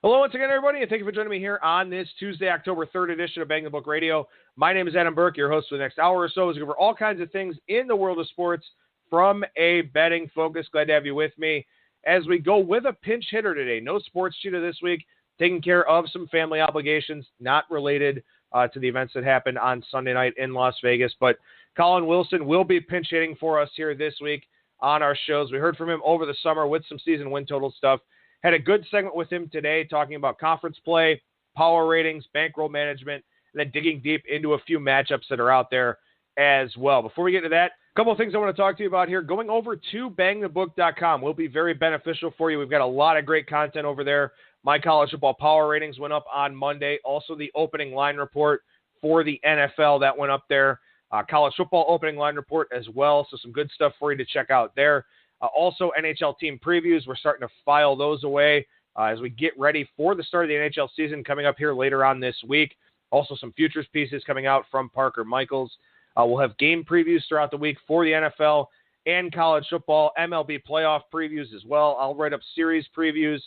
Hello once again, everybody, and thank you for joining me here on this Tuesday, October 3rd edition of Bang the Book Radio. My name is Adam Burke, your host for the next hour or so, as we cover all kinds of things in the world of sports from a betting focus. Glad to have you with me as we go with a pinch hitter today. No Sports Cheetah this week, taking care of some family obligations not related to the events that happened on Sunday night in Las Vegas. But Collin Wilson will be pinch hitting for us here this week on our shows. We heard from him over the summer with some season win total stuff. Had a good segment with him today talking about conference play, power ratings, bankroll management, and then digging deep into a few matchups that are out there as well. Before we get to that, a couple of things I want to talk to you about here. Going over to BangTheBook.com will be very beneficial for you. We've got a lot of great content over there. My college football power ratings went up on Monday. Also, the opening line report for the NFL that went up there. College football opening line report as well. So some good stuff for you to check out there. Also, NHL team previews. We're starting to file those away as we get ready for the start of the NHL season coming up here later on this week. Also, some futures pieces coming out from Parker Michaels. We'll have game previews throughout the week for the NFL and college football, MLB playoff previews as well. I'll write up series previews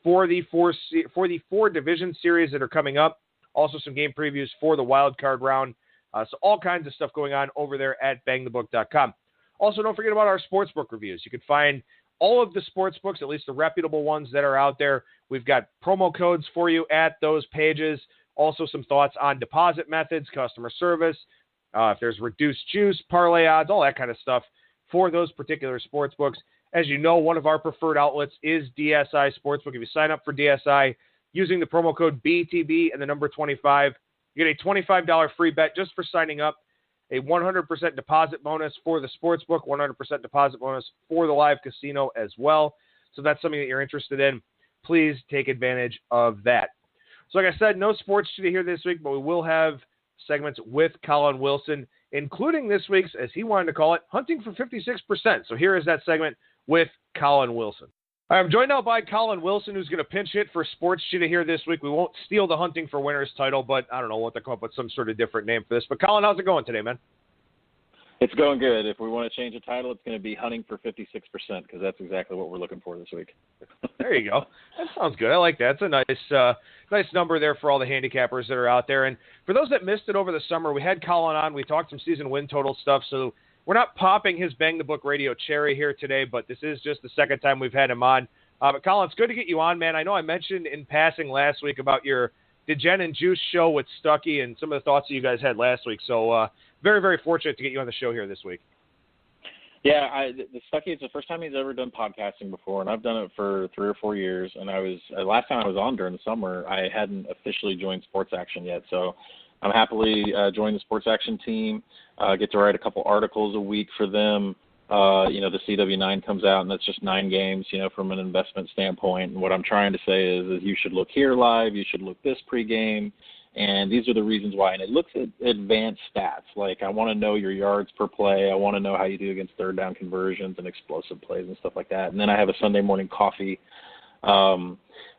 for the four division series that are coming up. Also, some game previews for the wild card round. So all kinds of stuff going on over there at BangTheBook.com. Also, don't forget about our sportsbook reviews. You can find all of the sportsbooks, at least the reputable ones that are out there. We've got promo codes for you at those pages. Also, some thoughts on deposit methods, customer service, if there's reduced juice, parlay odds, all that kind of stuff for those particular sportsbooks. As you know, one of our preferred outlets is DSI Sportsbook. If you sign up for DSI using the promo code BTB and the number 25, you get a $25 free bet just for signing up. A 100% deposit bonus for the sportsbook, 100% deposit bonus for the live casino as well. So if that's something that you're interested in, please take advantage of that. So like I said, no Sports Cheetah here this week, but we will have segments with Collin Wilson, including this week's, as he wanted to call it, Hunting for 56%. So here is that segment with Collin Wilson. I'm joined now by Collin Wilson, who's going to pinch hit for Sports Cheetah here this week. We won't steal the Hunting for Winners title, but I don't know what to come up with some sort of different name for this. But Collin, how's it going today, man? It's going good. If we want to change the title, it's going to be Hunting for 56%, because that's exactly what we're looking for this week. There you go. That sounds good. I like that. It's a nice number there for all the handicappers that are out there. And for those that missed it over the summer, we had Collin on. We talked some season win total stuff, so we're not popping his Bang the Book Radio cherry here today, but this is just the second time we've had him on. But Collin, it's good to get you on, man. I know I mentioned in passing last week about your Degen and Juice show with Stuckey and some of the thoughts that you guys had last week. So very, very fortunate to get you on the show here this week. Yeah, the Stuckey, it's the first time he's ever done podcasting before, and I've done it for 3 or 4 years. And I was last time I was on during the summer, I hadn't officially joined SportsAction yet. So I'm happily joined the SportsAction team, get to write a couple articles a week for them. The CW9 comes out, and that's just 9 games, from an investment standpoint. And what I'm trying to say is you should look here live, you should look this pregame, and these are the reasons why. And it looks at advanced stats. Like, I want to know your yards per play. I want to know how you do against third down conversions and explosive plays and stuff like that. And then I have a Sunday morning coffee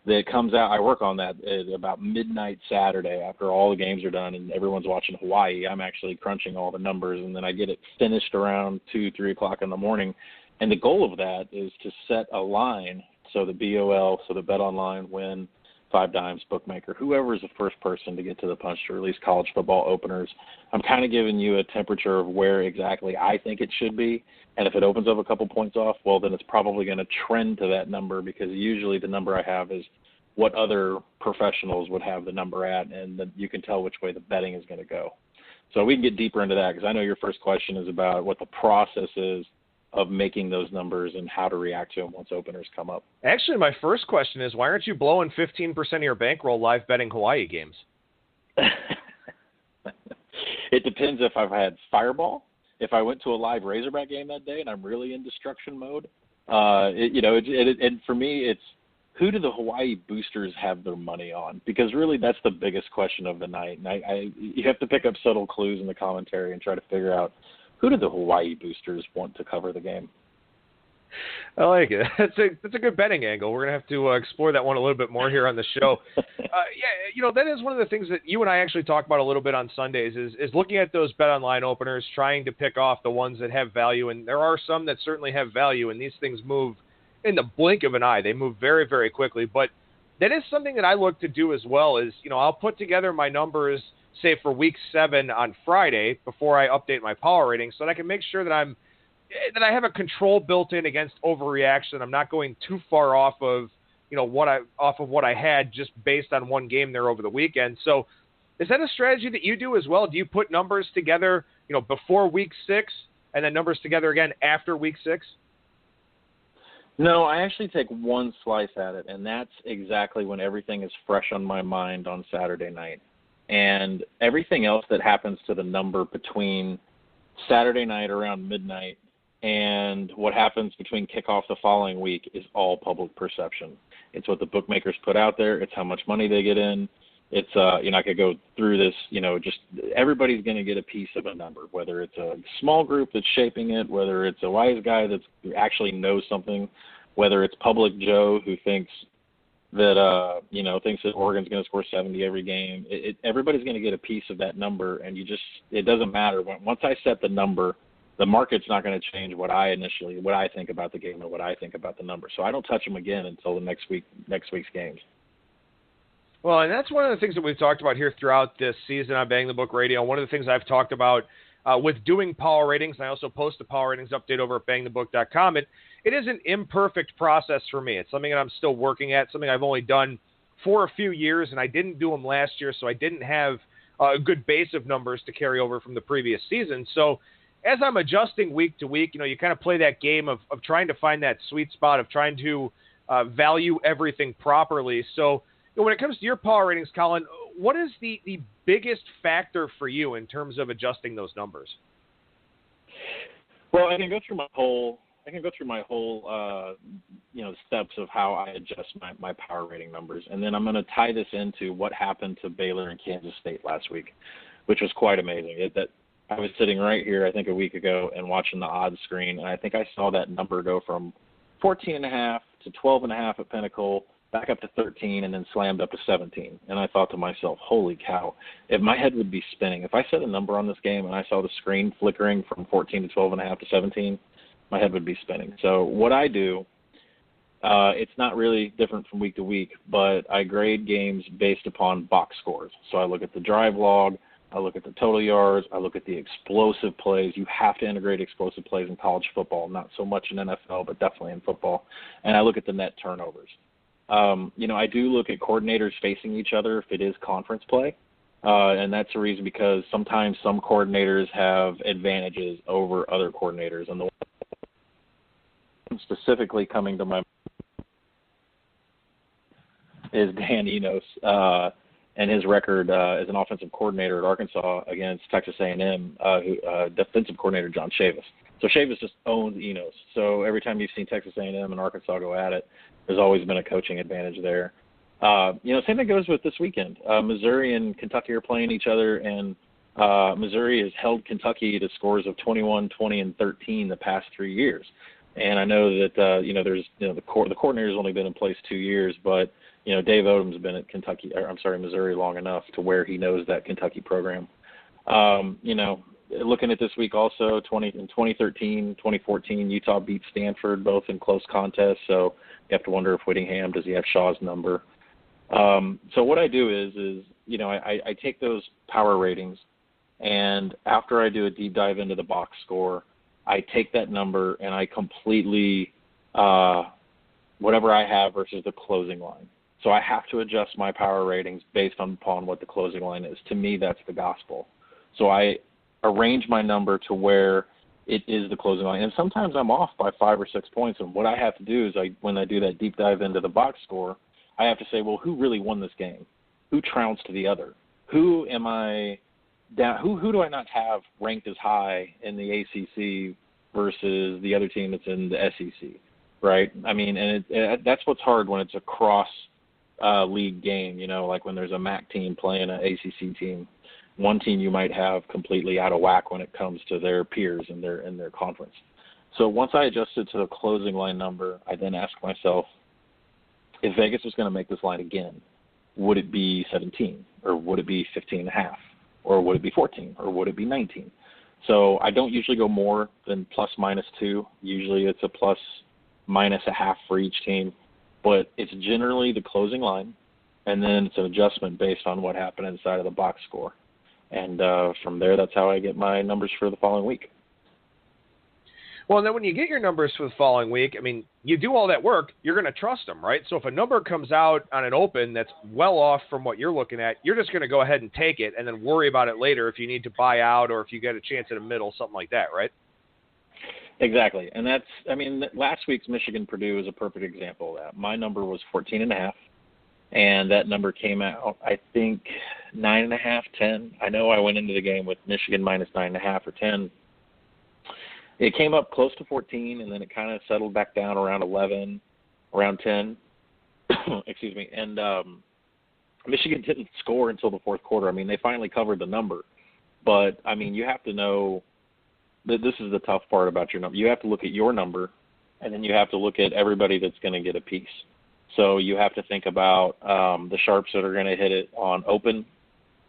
that comes out. I work on that at about midnight Saturday after all the games are done and everyone's watching Hawaii. I'm actually crunching all the numbers, and then I get it finished around 2, 3 o'clock in the morning. And the goal of that is to set a line, so the BOL, so the Bet Online, Win, 5 Dimes, Bookmaker, whoever is the first person to get to the punch to release college football openers. I'm kind of giving you a temperature of where exactly I think it should be. And if it opens up a couple points off, well, then it's probably going to trend to that number, because usually the number I have is what other professionals would have the number at, and then you can tell which way the betting is going to go. So we can get deeper into that, because I know your first question is about what the process is of making those numbers and how to react to them once openers come up. Actually, my first question is, why aren't you blowing 15% of your bankroll live betting Hawaii games? It depends if I've had Fireball. If I went to a live Razorback game that day and I'm really in destruction mode, and for me, it's who do the Hawaii boosters have their money on? Because really that's the biggest question of the night. And you have to pick up subtle clues in the commentary and try to figure out who do the Hawaii boosters want to cover the game. I like it. That's a good betting angle. We're going to have to explore that one a little bit more here on the show. That is one of the things that you and I actually talk about a little bit on Sundays is looking at those Bet Online openers, trying to pick off the ones that have value. And there are some that certainly have value, and these things move in the blink of an eye. They move very, very quickly. But that is something that I look to do as well. Is, I'll put together my numbers, say for week 7 on Friday before I update my power rating, so that I can make sure that I have a control built in against overreaction. I'm not going too far off of what I had just based on one game there over the weekend. So is that a strategy that you do as well? Do you put numbers together, before week 6 and then numbers together again after week 6? No, I actually take one slice at it, and that's exactly when everything is fresh on my mind on Saturday night. And everything else that happens to the number between Saturday night around midnight and what happens between kickoff the following week is all public perception. It's what the bookmakers put out there. It's how much money they get in. It's, I could go through this, just everybody's going to get a piece of a number, whether it's a small group that's shaping it, whether it's a wise guy who actually knows something, whether it's Public Joe who thinks that, thinks that Oregon's going to score 70 every game. Everybody's going to get a piece of that number, and it doesn't matter. Once I set the number, the market's not going to change what I think about the game and what I think about the number. So I don't touch them again until the next week's games. Well, and that's one of the things that we've talked about here throughout this season on Bang the Book Radio. One of the things I've talked about with doing power ratings, and I also post a power ratings update over at bangthebook.com. It is an imperfect process for me. It's something that I'm still working at, something I've only done for a few years, and I didn't do them last year, so I didn't have a good base of numbers to carry over from the previous season. So as I'm adjusting week to week, you kind of play that game of trying to find that sweet spot, of trying to value everything properly. So when it comes to your power ratings, Collin, what is the biggest factor for you in terms of adjusting those numbers? Well, I can go through my whole steps of how I adjust my power rating numbers, and then I'm going to tie this into what happened to Baylor and Kansas State last week, which was quite amazing. That I was sitting right here, I think a week ago, and watching the odds screen, and I think I saw that number go from 14.5 to 12.5 at Pinnacle, back up to 13, and then slammed up to 17. And I thought to myself, holy cow, if my head would be spinning. If I set a number on this game and I saw the screen flickering from 14 to 12.5 to 17, my head would be spinning. So what I do, it's not really different from week to week, but I grade games based upon box scores. So I look at the drive log, I look at the total yards, I look at the explosive plays. You have to integrate explosive plays in college football, not so much in NFL, but definitely in football. And I look at the net turnovers. I do look at coordinators facing each other if it is conference play. And that's the reason, because sometimes some coordinators have advantages over other coordinators. And the one specifically coming to my mind is Dan Enos and his record as an offensive coordinator at Arkansas against Texas A&M, defensive coordinator John Chavis. So Chavis just owns Enos. So every time you've seen Texas A&M and Arkansas go at it, there's always been a coaching advantage there. Same thing goes with this weekend. Missouri and Kentucky are playing each other, and Missouri has held Kentucky to scores of 21, 20, and 13 the past 3 years. And I know that the coordinator's only been in place 2 years, but Dave Odom's been at Missouri long enough to where he knows that Kentucky program. Looking at this week also, in 2013, 2014, Utah beat Stanford, both in close contests. So you have to wonder if Whittingham, does he have Shaw's number? So what I do is I take those power ratings, and after I do a deep dive into the box score, I take that number and I completely whatever I have versus the closing line. So I have to adjust my power ratings based upon what the closing line is. To me, that's the gospel. So I arrange my number to where it is the closing line. And sometimes I'm off by 5 or 6 points. And what I have to do is when I do that deep dive into the box score, I have to say, well, who really won this game? Who trounced the other? Who am I down? Who do I not have ranked as high in the ACC versus the other team that's in the SEC, right? I mean, and that's what's hard when it's a cross league game, like when there's a MAC team playing an ACC team. One team you might have completely out of whack when it comes to their peers in their conference. So once I adjusted to the closing line number, I then asked myself, if Vegas was going to make this line again, would it be 17, or would it be 15.5, or would it be 14, or would it be 19? So I don't usually go more than plus minus 2. Usually it's a plus minus a half for each team. but it's generally the closing line, and then it's an adjustment based on what happened inside of the box score. And from there, that's how I get my numbers for the following week. Well, and then when you get your numbers for the following week, I mean, you do all that work, you're going to trust them, right? So if a number comes out on an open that's well off from what you're looking at, you're just going to go ahead and take it and then worry about it later if you need to buy out or if you get a chance in the middle, something like that, right? Exactly. And that's, I mean, last week's Michigan-Purdue is a perfect example of that. My number was 14.5, and that number came out, I think, 9.5, 10. I know I went into the game with Michigan minus 9.5 or 10. It came up close to 14, and then it kind of settled back down around 11, around 10. Excuse me. And Michigan didn't score until the fourth quarter. I mean, they finally covered the number. But, I mean, you have to know that this is the tough part about your number. You have to look at your number, and then you have to look at everybody that's going to get a piece. So you have to think about the sharps that are going to hit it on open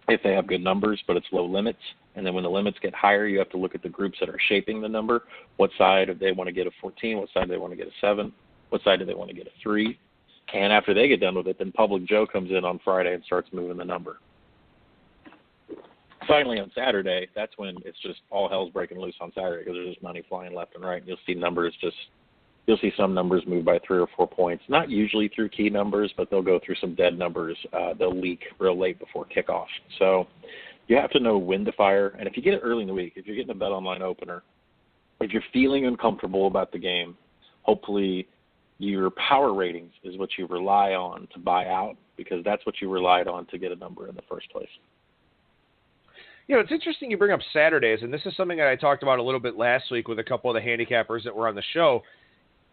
if they have good numbers, but it's low limits. And then when the limits get higher, you have to look at the groups that are shaping the number. What side do they want to get a 14? What side do they want to get a 7? What side do they want to get a 3? And after they get done with it, then Public Joe comes in on Friday and starts moving the number. Finally, on Saturday, that's when it's just all hell's breaking loose on Saturday because there's just money flying left and right. You'll see some numbers move by 3 or 4 points, not usually through key numbers, but they'll go through some dead numbers. They'll leak real late before kickoff. So you have to know when to fire. And if you get it early in the week, if you're getting a bet online opener, if you're feeling uncomfortable about the game, hopefully your power ratings is what you rely on to buy out because that's what you relied on to get a number in the first place. You know, it's interesting you bring up Saturdays, and this is something that I talked about a little bit last week with a couple of the handicappers that were on the show.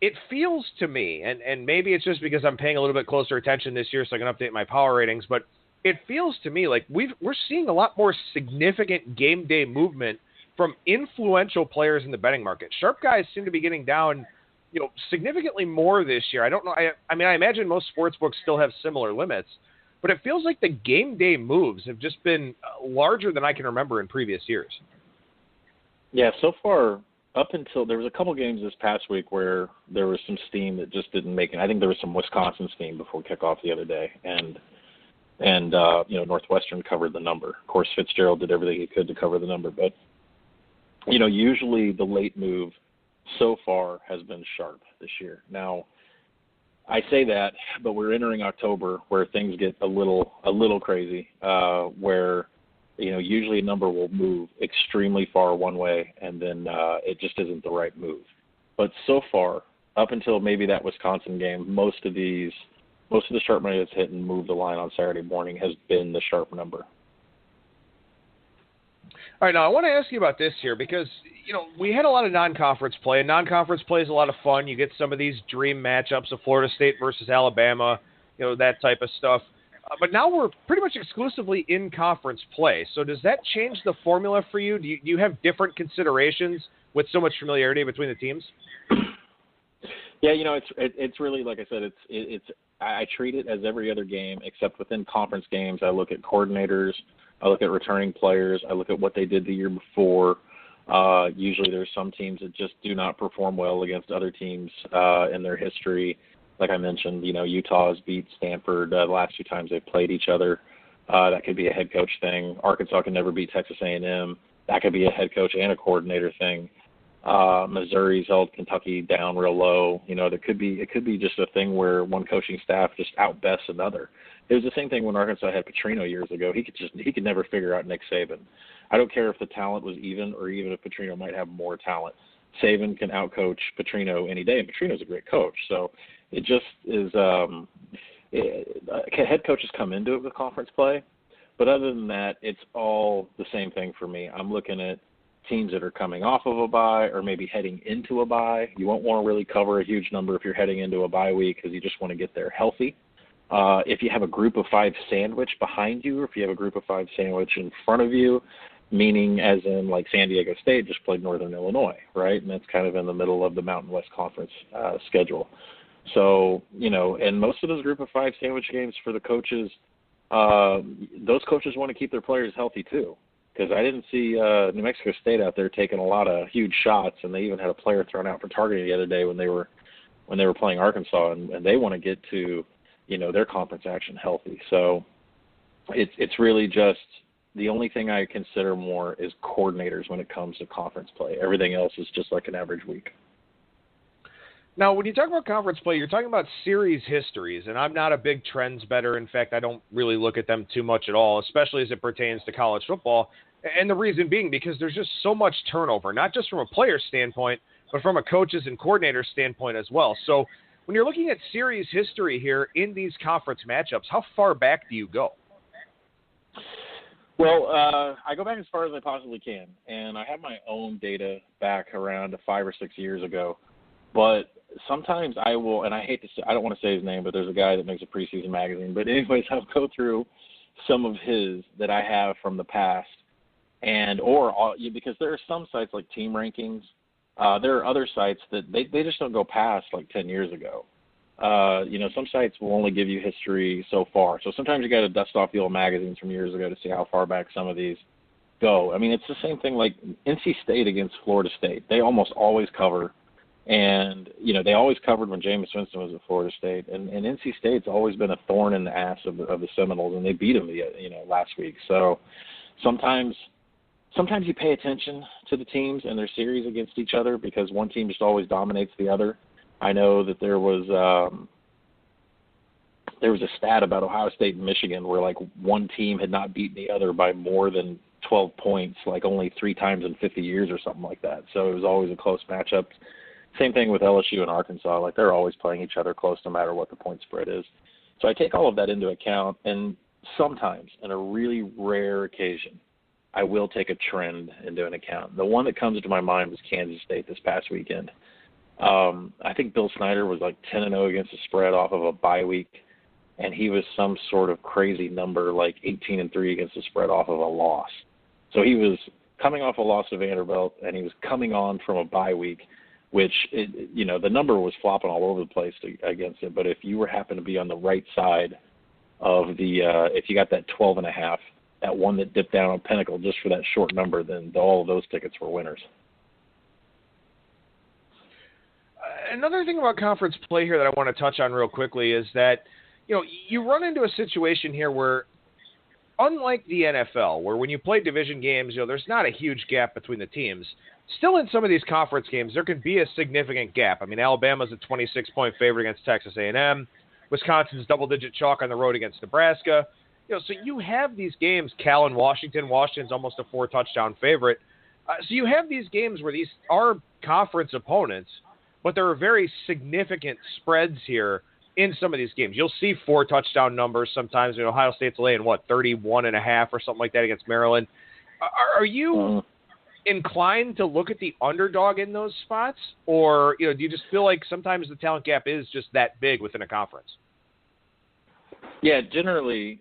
It feels to me, and maybe it's just because I'm paying a little bit closer attention this year so I can update my power ratings, but it feels to me like we're seeing a lot more significant game day movement from influential players in the betting market. Sharp guys seem to be getting down, you know, significantly more this year. I don't know. I mean, I imagine most sports books still have similar limits, but it feels like the game day moves have just been larger than I can remember in previous years. Yeah, so far, up until there was a couple games this past week where there was some steam that just didn't make it. I think there was some Wisconsin steam before kickoff the other day, and you know, Northwestern covered the number. Of course, Fitzgerald did everything he could to cover the number, but you know, usually the late move so far has been sharp this year. Now, I say that, but we're entering October where things get a little crazy, where, you know, usually a number will move extremely far one way and then it just isn't the right move. But so far, up until maybe that Wisconsin game, most of the sharp money that's hit and moved the line on Saturday morning has been the sharp number. All right, now I want to ask you about this here because, you know, we had a lot of non-conference play, and non-conference play is a lot of fun. You get some of these dream matchups of Florida State versus Alabama, you know, that type of stuff. But now we're pretty much exclusively in conference play. So does that change the formula for you? Do you have different considerations with so much familiarity between the teams? Yeah, you know, it's really, like I said, I treat it as every other game except within conference games. I look at coordinators, I look at returning players, I look at what they did the year before. Usually there's some teams that just do not perform well against other teams in their history. Like I mentioned, you know, Utah has beat Stanford the last 2 times they've played each other. That could be a head coach thing. Arkansas can never beat Texas A&M. That could be a head coach and a coordinator thing. Missouri's held Kentucky down real low. You know, it could be just a thing where one coaching staff just outbests another. It was the same thing when Arkansas had Petrino years ago. He could never figure out Nick Saban. I don't care if the talent was even or even if Petrino might have more talent. Saban can outcoach Petrino any day, and Petrino's a great coach. So it just is head coaches come into it with conference play. But other than that, it's all the same thing for me. I'm looking at teams that are coming off of a bye or maybe heading into a bye. You won't want to really cover a huge number if you're heading into a bye week because you just want to get there healthy. If you have a group of 5 sandwich behind you or if you have a group of 5 sandwich in front of you, meaning as in like San Diego State just played Northern Illinois, right? And that's kind of in the middle of the Mountain West Conference schedule. So, you know, and most of those group of 5 sandwich games for the coaches, those coaches want to keep their players healthy too. Because I didn't see New Mexico State out there taking a lot of huge shots, and they even had a player thrown out for targeting the other day when when they were playing Arkansas, and they want to get to, their conference action healthy. So it's really just the only thing I consider more is coordinators when it comes to conference play. Everything else is just like an average week. Now, when you talk about conference play, you're talking about series histories, and I'm not a big trends better. In fact, I don't really look at them too much at all, especially as it pertains to college football. And the reason being because there's just so much turnover, not just from a player standpoint, but from a coaches and coordinators standpoint as well. So when you're looking at series history here in these conference matchups, how far back do you go? Well, I go back as far as I possibly can, and I have my own data back around 5 or 6 years ago. But sometimes I will, and I hate to say, I don't want to say his name, but there's a guy that makes a preseason magazine. But anyways, I'll go through some of his that I have from the past, because there are some sites like Team Rankings. There are other sites that they just don't go past like 10 years ago. Some sites will only give you history so far. So sometimes you got to dust off the old magazines from years ago to see how far back some of these go. I mean, it's the same thing like NC State against Florida State. They almost always cover. And, they always covered when Jameis Winston was at Florida State. And NC State's always been a thorn in the ass of the Seminoles, and they beat them, last week. So sometimes you pay attention to the teams and their series against each other because one team just always dominates the other. I know that there was a stat about Ohio State and Michigan where, like, one team had not beaten the other by more than 12 points, like only 3 times in 50 years or something like that. So it was always a close matchup. Same thing with LSU and Arkansas. Like, they're always playing each other close no matter what the point spread is. So I take all of that into account, and sometimes, in a really rare occasion, I will take a trend into an account. The one that comes to my mind was Kansas State this past weekend. I think Bill Snyder was like 10-0 against the spread off of a bye week, and he was some sort of crazy number like 18-3 against the spread off of a loss. So he was coming off a loss to Vanderbilt, and he was coming on from a bye week, which, the number was flopping all over the place against it. But if you happened to be on the right side of if you got that 12.5, that one that dipped down on Pinnacle just for that short number, then all of those tickets were winners. Another thing about conference play here that I want to touch on real quickly is that, you run into a situation here where, unlike the NFL, where when you play division games, there's not a huge gap between the teams. Still, in some of these conference games, there can be a significant gap. I mean, Alabama's a 26-point favorite against Texas A&M. Wisconsin's double-digit chalk on the road against Nebraska. So you have these games, Cal and Washington. Washington's almost a 4-touchdown favorite. So you have these games where these are conference opponents, but there are very significant spreads here in some of these games. You'll see 4-touchdown numbers sometimes. Ohio State's laying, 31.5 or something like that against Maryland. Are you inclined to look at the underdog in those spots? Or, do you just feel like sometimes the talent gap is just that big within a conference? Yeah, generally,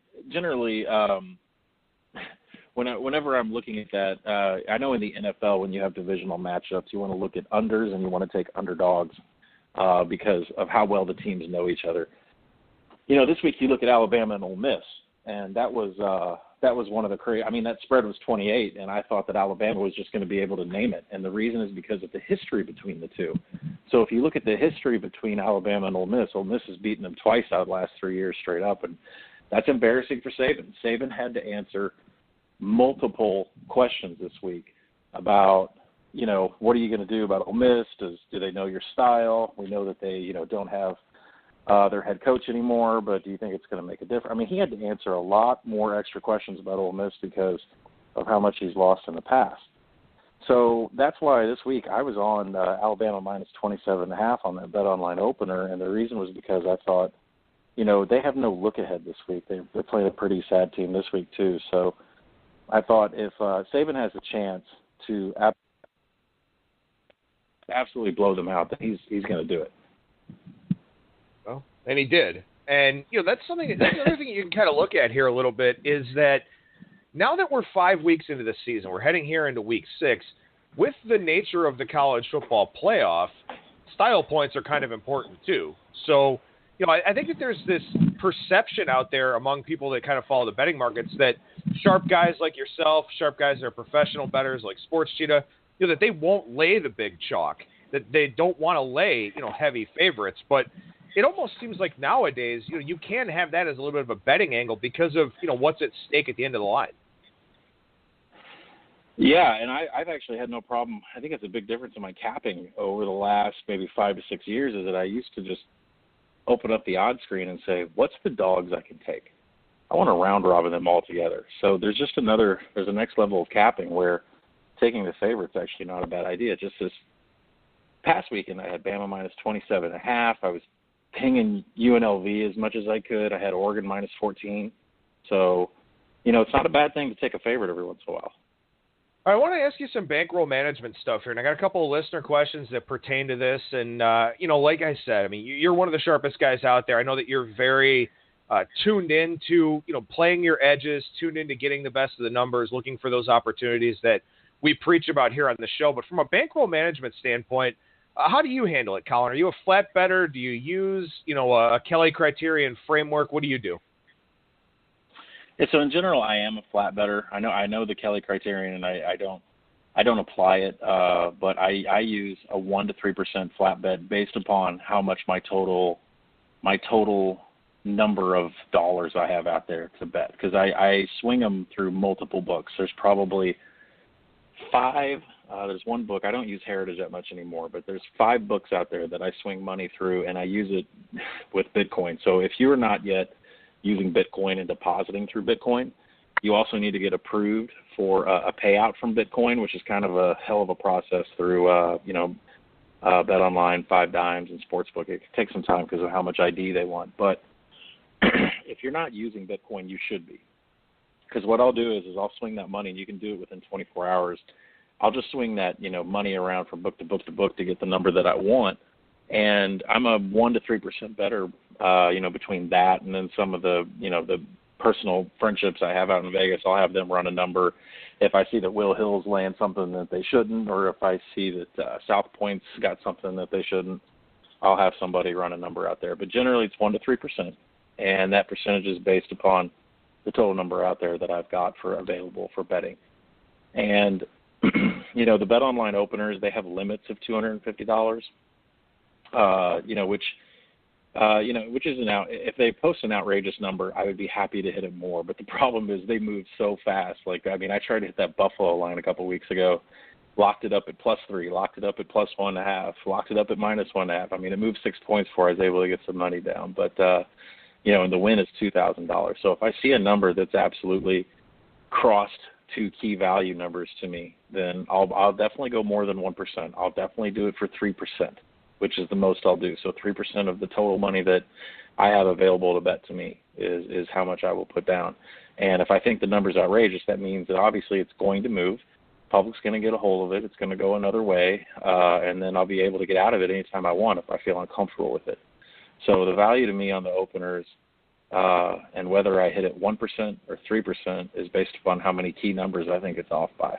whenever I'm looking at that, I know in the NFL when you have divisional matchups, you want to look at unders and you want to take underdogs because of how well the teams know each other. This week you look at Alabama and Ole Miss, and that was one of the crazy. I mean, that spread was 28, and I thought that Alabama was just going to be able to name it, and the reason is because of the history between the two. So if you look at the history between Alabama and Ole Miss has beaten them twice out of the last 3 years straight up, and that's embarrassing for Saban. Saban had to answer multiple questions this week about, what are you going to do about Ole Miss? Do they know your style? We know that they, don't have their head coach anymore, but do you think it's going to make a difference? I mean, he had to answer a lot more extra questions about Ole Miss because of how much he's lost in the past. So that's why this week I was on Alabama minus 27.5 on that Bet Online opener, and the reason was because I thought, they have no look ahead this week. They're playing a pretty sad team this week too. So I thought if Saban has a chance to absolutely blow them out, then he's going to do it. Well, and he did. And, that's another thing you can kind of look at here a little bit is that now that we're 5 weeks into the season, we're heading here into week 6, with the nature of the college football playoff, style points are kind of important too. So, I think that there's this perception out there among people that kind of follow the betting markets that sharp guys like yourself, sharp guys that are professional bettors like Sports Cheetah, that they won't lay the big chalk. that they don't want to lay, heavy favorites. But it almost seems like nowadays, you can have that as a little bit of a betting angle because of, what's at stake at the end of the line. Yeah, and I've actually had no problem. I think it's a big difference in my capping over the last maybe 5 to 6 years is that I used to just open up the odds screen and say, what's the dogs I can take? I want to round robin them all together. So there's a next level of capping where taking the favorite's actually not a bad idea. Just this past weekend, I had Bama minus 27.5. I was pinging UNLV as much as I could. I had Oregon minus 14. So, it's not a bad thing to take a favorite every once in a while. I want to ask you some bankroll management stuff here, and I got a couple of listener questions that pertain to this. And, like I said, I mean, you're one of the sharpest guys out there. I know that you're very tuned in to, playing your edges, tuned into getting the best of the numbers, looking for those opportunities that we preach about here on the show. But from a bankroll management standpoint, how do you handle it, Collin? Are you a flat bettor? Do you use, a Kelly criterion framework? What do you do? Yeah, so in general, I am a flat bettor. I know the Kelly criterion, and I don't apply it, but I use a 1 to 3% flat bet based upon how much my total number of dollars I have out there to bet, because I swing them through multiple books. There's probably 5. There's one book. I don't use Heritage that much anymore, but there's 5 books out there that I swing money through, and I use it with Bitcoin. So if you're not yet using Bitcoin and depositing through Bitcoin, you also need to get approved for a payout from Bitcoin, which is kind of a hell of a process through, BetOnline, 5 Dimes, and Sportsbook. It takes some time because of how much ID they want. But if you're not using Bitcoin, you should be. Because what I'll do is I'll swing that money, and you can do it within 24 hours. I'll just swing that, money around from book to book to book to get the number that I want. And I'm a 1 to 3% better, between that and then some of the, the personal friendships I have out in Vegas. I'll have them run a number. If I see that Will Hill's laying something that they shouldn't, or if I see that South Point's got something that they shouldn't, I'll have somebody run a number out there. But generally it's 1 to 3%, and that percentage is based upon the total number out there that I've got for available for betting. And, the BetOnline openers, they have limits of $250. Which is if they post an outrageous number, I would be happy to hit it more. But the problem is they move so fast. I tried to hit that Buffalo line a couple of weeks ago, locked it up at +3, locked it up at +1.5, locked it up at -1.5. It moved 6 points before I was able to get some money down. But, and the win is $2,000. So if I see a number that's absolutely crossed 2 key value numbers to me, then I'll definitely go more than 1%. I'll definitely do it for 3%. Which is the most I'll do. So 3% of the total money that I have available to bet to me is how much I will put down. And if I think the number's outrageous, that means that obviously it's going to move. Public's going to get a hold of it. It's going to go another way, and then I'll be able to get out of it anytime I want if I feel uncomfortable with it. So the value to me on the openers and whether I hit it 1% or 3% is based upon how many key numbers I think it's off by.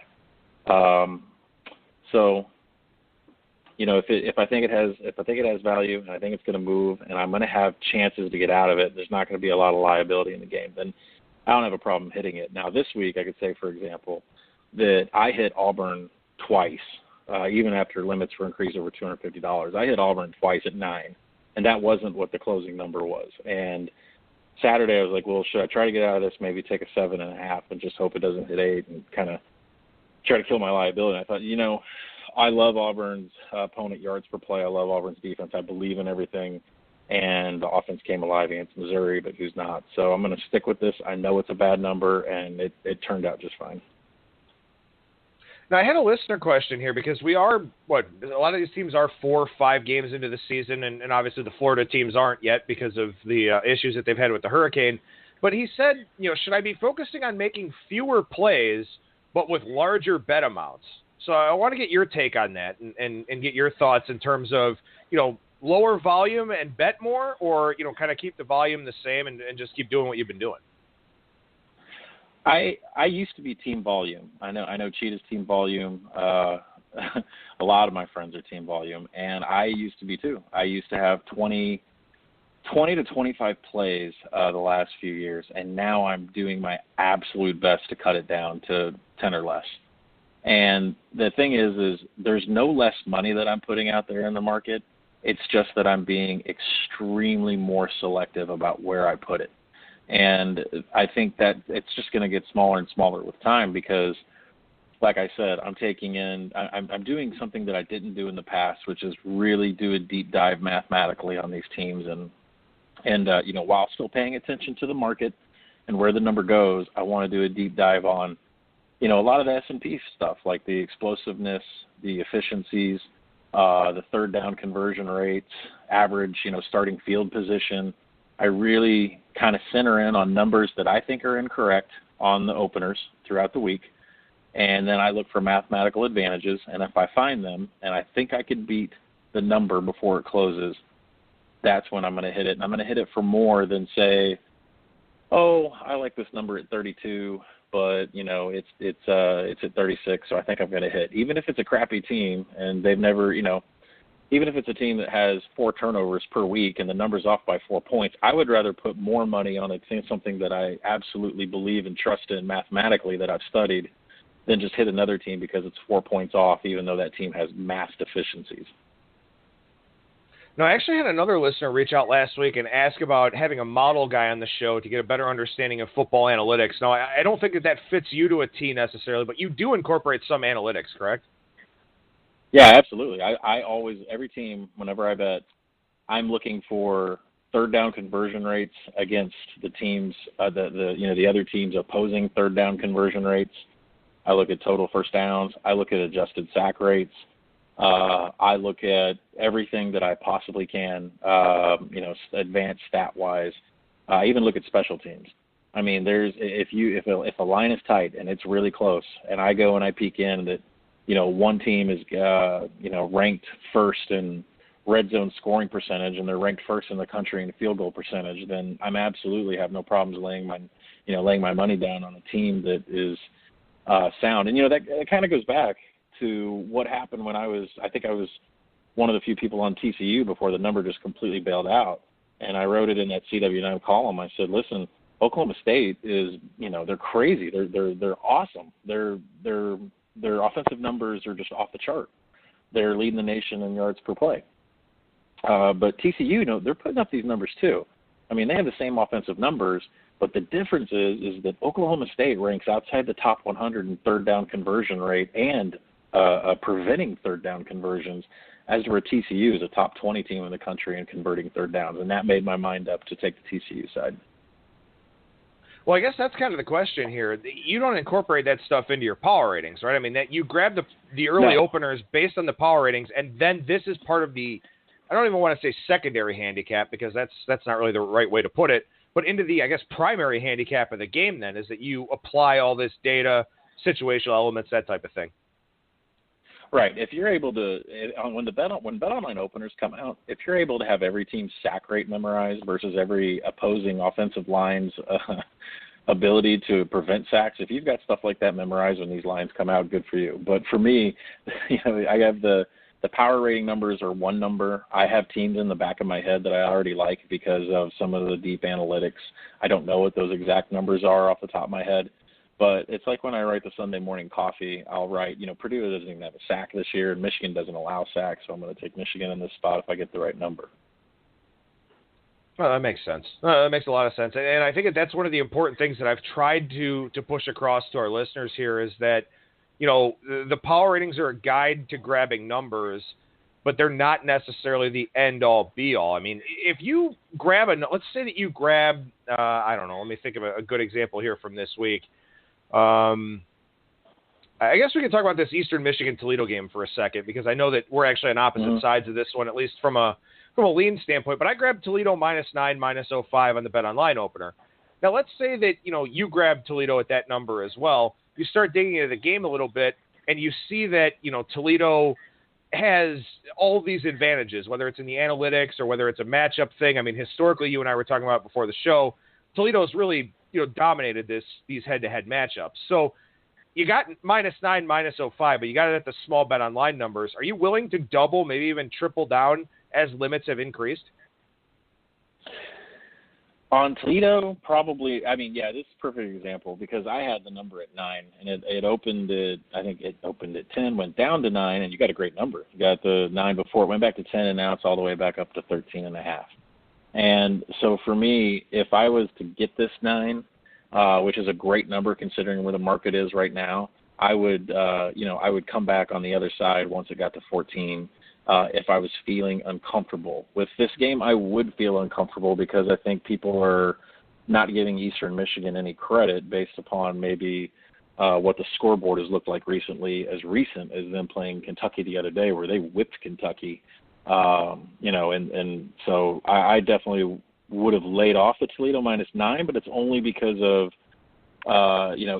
If I think it has value and I think it's going to move and I'm going to have chances to get out of it, there's not going to be a lot of liability in the game, then I don't have a problem hitting it. Now this week I could say, for example, that I hit Auburn twice, even after limits were increased over $250. I hit Auburn twice at 9, and that wasn't what the closing number was. And Saturday I was like, well, should I try to get out of this, maybe take a 7.5 and just hope it doesn't hit 8 and kind of try to kill my liability. And I thought, I love Auburn's opponent yards per play. I love Auburn's defense. I believe in everything. And the offense came alive against Missouri, but who's not? So I'm going to stick with this. I know it's a bad number, and it turned out just fine. Now, I had a listener question here because we are, a lot of these teams are 4 or 5 games into the season, and obviously the Florida teams aren't yet because of the issues that they've had with the hurricane. But he said, should I be focusing on making fewer plays but with larger bet amounts? So I want to get your take on that and get your thoughts in terms of, lower volume and bet more, or, kind of keep the volume the same and just keep doing what you've been doing. I used to be team volume. I know Cheetah's team volume. A lot of my friends are team volume, and I used to be too. I used to have 20 to 25 plays the last few years, and now I'm doing my absolute best to cut it down to 10 or less. And the thing is there's no less money that I'm putting out there in the market. It's just that I'm being extremely more selective about where I put it. And I think that it's just going to get smaller and smaller with time because, like I said, I'm doing something that I didn't do in the past, which is really do a deep dive mathematically on these teams. And while still paying attention to the market and where the number goes, I want to do a deep dive on, a lot of the S&P stuff, like the explosiveness, the efficiencies, the third down conversion rates, average, starting field position. I really kind of center in on numbers that I think are incorrect on the openers throughout the week. And then I look for mathematical advantages. And if I find them and I think I could beat the number before it closes, that's when I'm going to hit it. And I'm going to hit it for more than say, I like this number at 32, but it's at 36, so I think I'm going to hit. Even if it's a crappy team and they've never, even if it's a team that has 4 turnovers per week and the number's off by 4 points, I would rather put more money on something that I absolutely believe and trust in mathematically that I've studied than just hit another team because it's 4 points off, even though that team has mass deficiencies. No, I actually had another listener reach out last week and ask about having a model guy on the show to get a better understanding of football analytics. Now, I don't think that fits you to a T necessarily, but you do incorporate some analytics, correct? Yeah, absolutely. I always, every team, whenever I bet, I'm looking for third down conversion rates against the teams, the other teams' opposing third down conversion rates. I look at total first downs. I look at adjusted sack rates. I look at everything that I possibly can, advanced stat-wise. I even look at special teams. I mean, if a line is tight and it's really close, and I go and I peek in that, one team is, ranked first in red zone scoring percentage and they're ranked first in the country in field goal percentage, then I'm absolutely have no problems laying my money down on a team that is sound. And that kind of goes back to what happened when I think I was one of the few people on TCU before the number just completely bailed out. And I wrote it in that CW9 column. I said, listen, Oklahoma State is, they're crazy. They're awesome. Their offensive numbers are just off the chart. They're leading the nation in yards per play. But TCU, they're putting up these numbers too. I mean, they have the same offensive numbers, but the difference is that Oklahoma State ranks outside the top 100 in third down conversion rate and preventing third down conversions, as where TCU is a top 20 team in the country in converting third downs. And that made my mind up to take the TCU side. Well, I guess that's kind of the question here. You don't incorporate that stuff into your power ratings, right? I mean, that you grab the early openers based on the power ratings, and then this is part of the, I don't even want to say secondary handicap because that's not really the right way to put it, but into the, I guess, primary handicap of the game then is that you apply all this data, situational elements, that type of thing. Right. If you're able to, when BetOnline openers come out, if you're able to have every team's sack rate memorized versus every opposing offensive line's ability to prevent sacks, if you've got stuff like that memorized when these lines come out, good for you. But for me, I have the power rating numbers are one number. I have teams in the back of my head that I already like because of some of the deep analytics. I don't know what those exact numbers are off the top of my head. But it's like when I write the Sunday morning coffee, I'll write, Purdue doesn't even have a sack this year, and Michigan doesn't allow sacks, so I'm going to take Michigan in this spot if I get the right number. Well, that makes sense. That makes a lot of sense. And I think that's one of the important things that I've tried to push across to our listeners here is that, the power ratings are a guide to grabbing numbers, but they're not necessarily the end-all, be-all. I mean, if you grab let's say that you grab, I don't know, let me think of a good example here from this week. I guess we can talk about this Eastern Michigan Toledo game for a second because I know that we're actually on opposite sides of this one, at least from a lean standpoint. But I grabbed Toledo -9, -05 on the BetOnline opener. Now let's say that you grab Toledo at that number as well. You start digging into the game a little bit, and you see that Toledo has all these advantages, whether it's in the analytics or whether it's a matchup thing. I mean, historically, you and I were talking about before the show, Toledo's really dominated these head-to-head matchups. So you got -9, -05, but you got it at the small BetOnline numbers. Are you willing to double, maybe even triple down as limits have increased? On Toledo, probably. I mean, yeah, this is a perfect example because I had the number at 9, and it opened at, I think it opened at 10, went down to 9, and you got a great number. You got the 9 before, it went back to 10, and now it's all the way back up to 13.5. And so for me, if I was to get this 9, which is a great number considering where the market is right now, I would, I would come back on the other side once it got to 14. If I was feeling uncomfortable with this game, I would feel uncomfortable because I think people are not giving Eastern Michigan any credit based upon maybe what the scoreboard has looked like recently, as recent as them playing Kentucky the other day where they whipped Kentucky. And so I definitely would have laid off the Toledo -9, but it's only because of,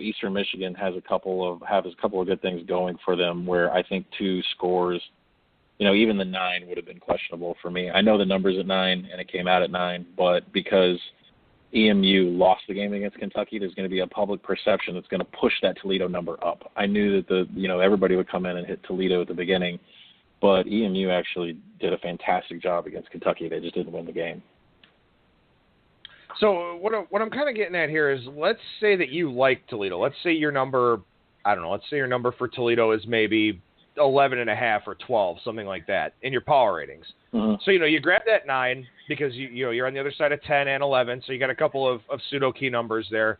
Eastern Michigan has a couple of good things going for them where I think 2 scores, even the 9 would have been questionable for me. I know the number's at 9 and it came out at 9, but because EMU lost the game against Kentucky, there's going to be a public perception that's going to push that Toledo number up. I knew that everybody would come in and hit Toledo at the beginning, but EMU actually did a fantastic job against Kentucky. They just didn't win the game. So what I'm kind of getting at here is, let's say that you like Toledo. Let's say your number, let's say your number for Toledo is maybe 11.5 or 12, something like that, in your power ratings. Mm-hmm. So, you grab that 9 because you're on the other side of 10 and 11, so you got a couple of pseudo key numbers there.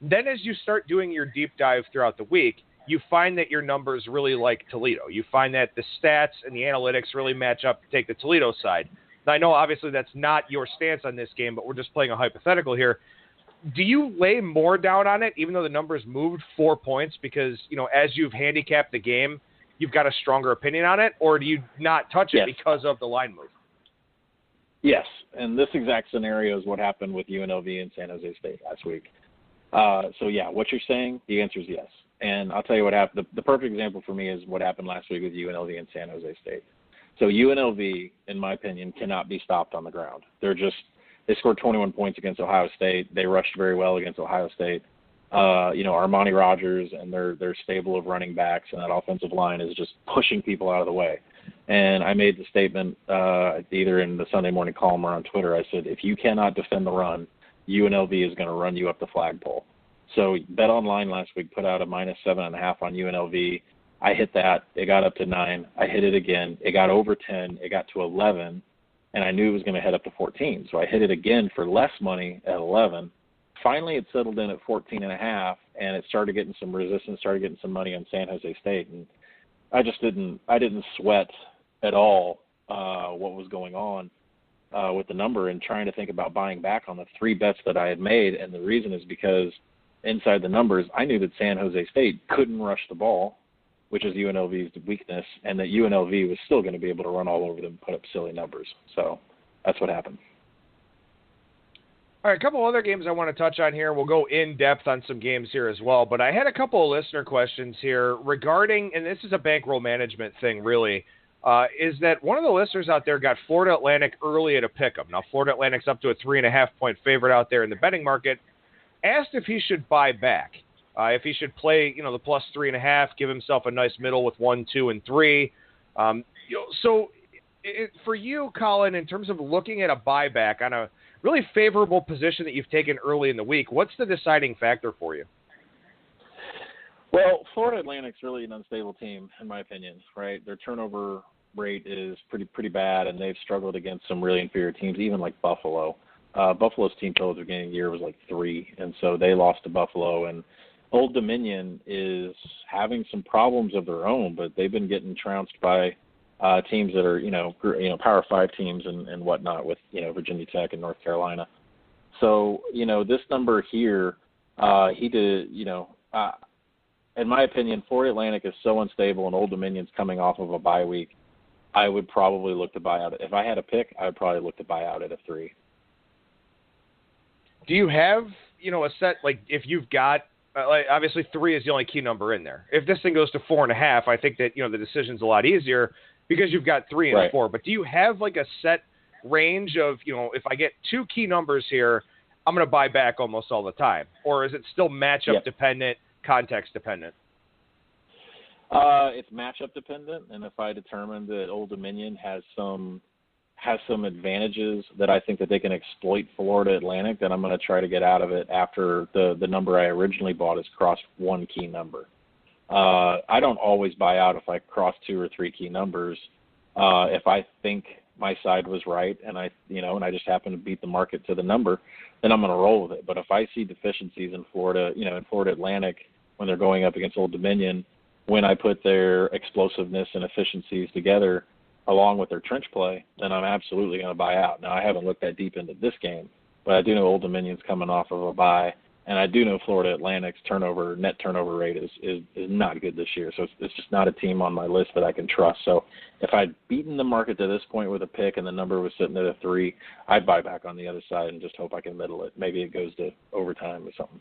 Then as you start doing your deep dive throughout the week, you find that your numbers really like Toledo. You find that the stats and the analytics really match up to take the Toledo side. Now, I know obviously that's not your stance on this game, but we're just playing a hypothetical here. Do you lay more down on it, even though the numbers moved 4 points, because, as you've handicapped the game, you've got a stronger opinion on it, or do you not touch it because of the line move? Yes, and this exact scenario is what happened with UNLV and San Jose State last week. What you're saying, the answer is yes. And I'll tell you what happened. The perfect example for me is what happened last week with UNLV and San Jose State. So UNLV, in my opinion, cannot be stopped on the ground. They scored 21 points against Ohio State. They rushed very well against Ohio State. Armani Rogers and their stable of running backs and that offensive line is just pushing people out of the way. And I made the statement either in the Sunday morning column or on Twitter. I said, if you cannot defend the run, UNLV is going to run you up the flagpole. So BetOnline last week put out a -7.5 on UNLV. I hit that. It got up to 9. I hit it again. It got over 10. It got to 11. And I knew it was going to head up to 14. So I hit it again for less money at 11. Finally, it settled in at 14.5, and it started getting some resistance, started getting some money on San Jose State. And I didn't sweat at all what was going on with the number and trying to think about buying back on the 3 bets that I had made. And the reason is because inside the numbers, I knew that San Jose State couldn't rush the ball, which is UNLV's weakness, and that UNLV was still going to be able to run all over them and put up silly numbers. So that's what happened. All right, a couple other games I want to touch on here. We'll go in depth on some games here as well, but I had a couple of listener questions here regarding, and this is a bankroll management thing really, is that one of the listeners out there got Florida Atlantic early at a pick'em. Now, Florida Atlantic's up to a 3.5-point favorite out there in the betting market. Asked if he should buy back. If he should play, the +3.5, give himself a nice middle with 1, 2, and 3. For you, Collin, in terms of looking at a buyback on a really favorable position that you've taken early in the week, what's the deciding factor for you? Well, Florida Atlantic's really an unstable team, in my opinion, right? Their turnover rate is pretty bad, and they've struggled against some really inferior teams, even like Buffalo. Buffalo's team total at the beginning of the year was like 3, and so they lost to Buffalo. And Old Dominion is having some problems of their own, but they've been getting trounced by teams that are, Power 5 teams and whatnot with, Virginia Tech and North Carolina. So, this number here, in my opinion, Florida Atlantic is so unstable and Old Dominion's coming off of a bye week, I would probably look to buy out. If I had a pick, I would probably look to buy out at a 3. Do you have, a set, like if you've got, obviously 3 is the only key number in there. If this thing goes to 4.5, I think that, the decision's a lot easier because you've got 3 and 4. But do you have like a set range of, if I get 2 key numbers here, I'm going to buy back almost all the time? Or is it still matchup dependent, context dependent? It's matchup dependent. And if I determine that Old Dominion has some has some advantages that I think that they can exploit Florida Atlantic, then I'm going to try to get out of it after the number I originally bought has crossed one key number. I don't always buy out if I cross 2 or 3 key numbers. If I think my side was right and I just happen to beat the market to the number, then I'm going to roll with it. But if I see deficiencies in Florida, in Florida Atlantic when they're going up against Old Dominion, when I put their explosiveness and efficiencies together along with their trench play, then I'm absolutely going to buy out. Now, I haven't looked that deep into this game, but I do know Old Dominion's coming off of a bye, and I do know Florida Atlantic's net turnover rate is not good this year. So it's just not a team on my list that I can trust. So if I'd beaten the market to this point with a pick and the number was sitting at a 3, I'd buy back on the other side and just hope I can middle it. Maybe it goes to overtime or something.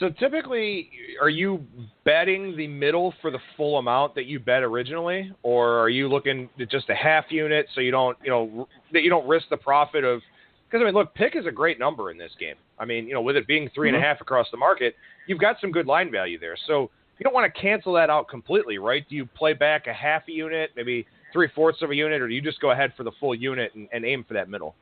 So typically, are you betting the middle for the full amount that you bet originally, or are you looking at just a half unit so you don't, that you don't risk the profit of? Because look, pick is a great number in this game. With it being 3.5 across the market, you've got some good line value there. So you don't want to cancel that out completely, right? Do you play back a half a unit, maybe 3/4 of a unit, or do you just go ahead for the full unit and aim for that middle?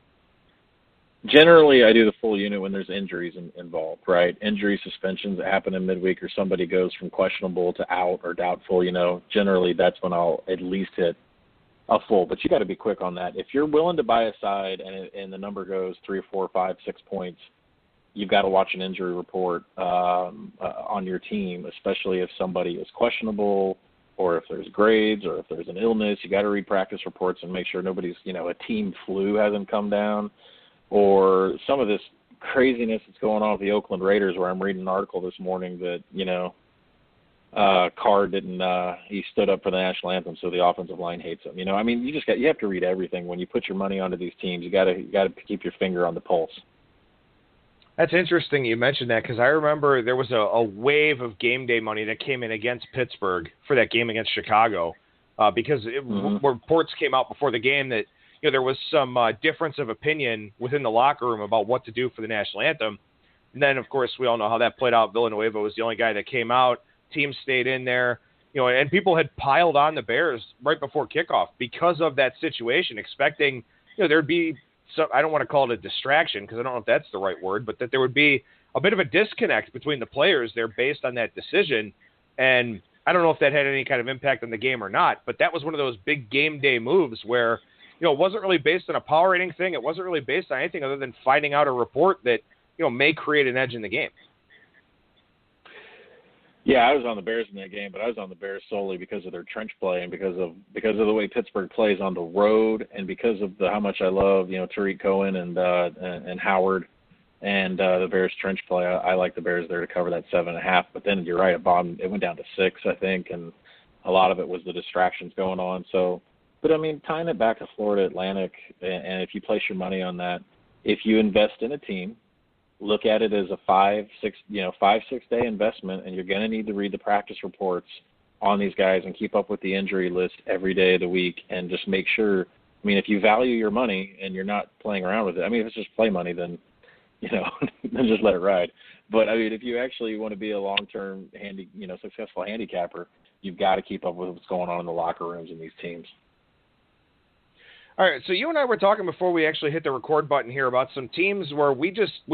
Generally, I do the full unit when there's injuries involved, right? Injury suspensions that happen in midweek or somebody goes from questionable to out or doubtful, generally that's when I'll at least hit a full. But you got to be quick on that. If you're willing to buy a side and the number goes 3, 4, 5, 6 points, you've got to watch an injury report on your team, especially if somebody is questionable or if there's grades or if there's an illness. You got to read practice reports and make sure nobody's, a team flu hasn't come down. Or some of this craziness that's going on with the Oakland Raiders, where I'm reading an article this morning that, Carr didn't he stood up for the national anthem, so the offensive line hates him. You have to read everything when you put your money onto these teams. You got to keep your finger on the pulse. That's interesting you mentioned that, because I remember there was a wave of game day money that came in against Pittsburgh for that game against Chicago, because reports came out before the game that there was some difference of opinion within the locker room about what to do for the national anthem. And then, of course, we all know how that played out. Villanueva was the only guy that came out. Team stayed in there, and people had piled on the Bears right before kickoff because of that situation, expecting, there'd be some, I don't want to call it a distraction because I don't know if that's the right word, but that there would be a bit of a disconnect between the players there based on that decision. And I don't know if that had any kind of impact on the game or not, but that was one of those big game day moves where, it wasn't really based on a power rating thing. It wasn't really based on anything other than finding out a report that, may create an edge in the game. Yeah, I was on the Bears in that game, but I was on the Bears solely because of their trench play and because of the way Pittsburgh plays on the road and because of how much I love, Tariq Cohen and Howard and the Bears trench play. I like the Bears there to cover that 7.5. But then you're right, it went down to 6, I think, and a lot of it was the distractions going on. So. But, tying it back to Florida Atlantic, and if you place your money on that, if you invest in a team, look at it as a 5-6 day investment, and you're going to need to read the practice reports on these guys and keep up with the injury list every day of the week and just make sure, if you value your money and you're not playing around with it, if it's just play money, then, then just let it ride. But, if you actually want to be a long-term successful handicapper, you've got to keep up with what's going on in the locker rooms in these teams. All right, so you and I were talking before we actually hit the record button here about some teams where we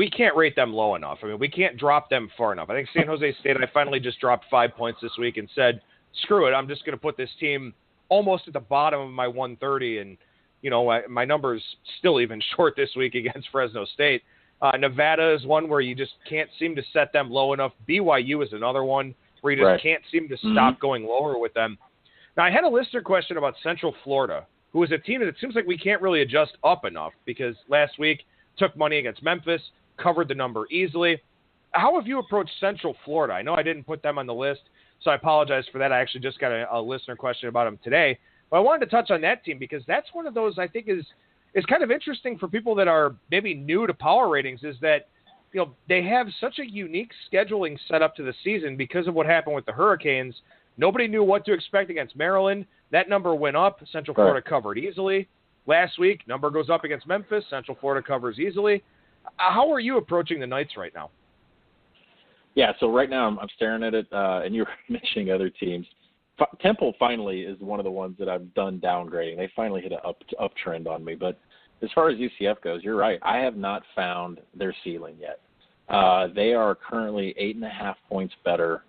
can't rate them low enough. We can't drop them far enough. I think San Jose State, I finally just dropped 5 points this week and said, screw it, I'm just going to put this team almost at the bottom of my 130, and, my number's still even short this week against Fresno State. Nevada is one where you just can't seem to set them low enough. BYU is another one where you just can't seem to stop going lower with them. Now, I had a listener question about Central Florida, who is a team that it seems like we can't really adjust up enough because last week took money against Memphis, covered the number easily. How have you approached Central Florida? I know I didn't put them on the list, so I apologize for that. I actually just got a listener question about them today. But I wanted to touch on that team because that's one of those I think is kind of interesting for people that are maybe new to power ratings, is that they have such a unique scheduling setup to the season because of what happened with the Hurricanes. Nobody knew what to expect against Maryland. That number went up. Central Florida covered easily. Last week, number goes up against Memphis. Central Florida covers easily. How are you approaching the Knights right now? Yeah, so right now I'm staring at it, and you were mentioning other teams. Temple finally is one of the ones that I've done downgrading. They finally hit an uptrend on me. But as far as UCF goes, you're right. I have not found their ceiling yet. They are currently 8.5 points better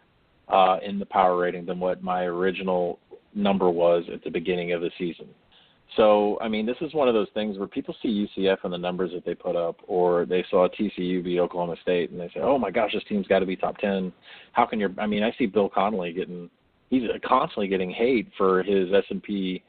in the power rating than what my original number was at the beginning of the season. So, I mean, this is one of those things where people see UCF and the numbers that they put up, or they saw TCU beat Oklahoma State, and they say, oh, my gosh, this team's got to be top 10. How can I mean, I see Bill Connolly he's constantly getting hate for his S&P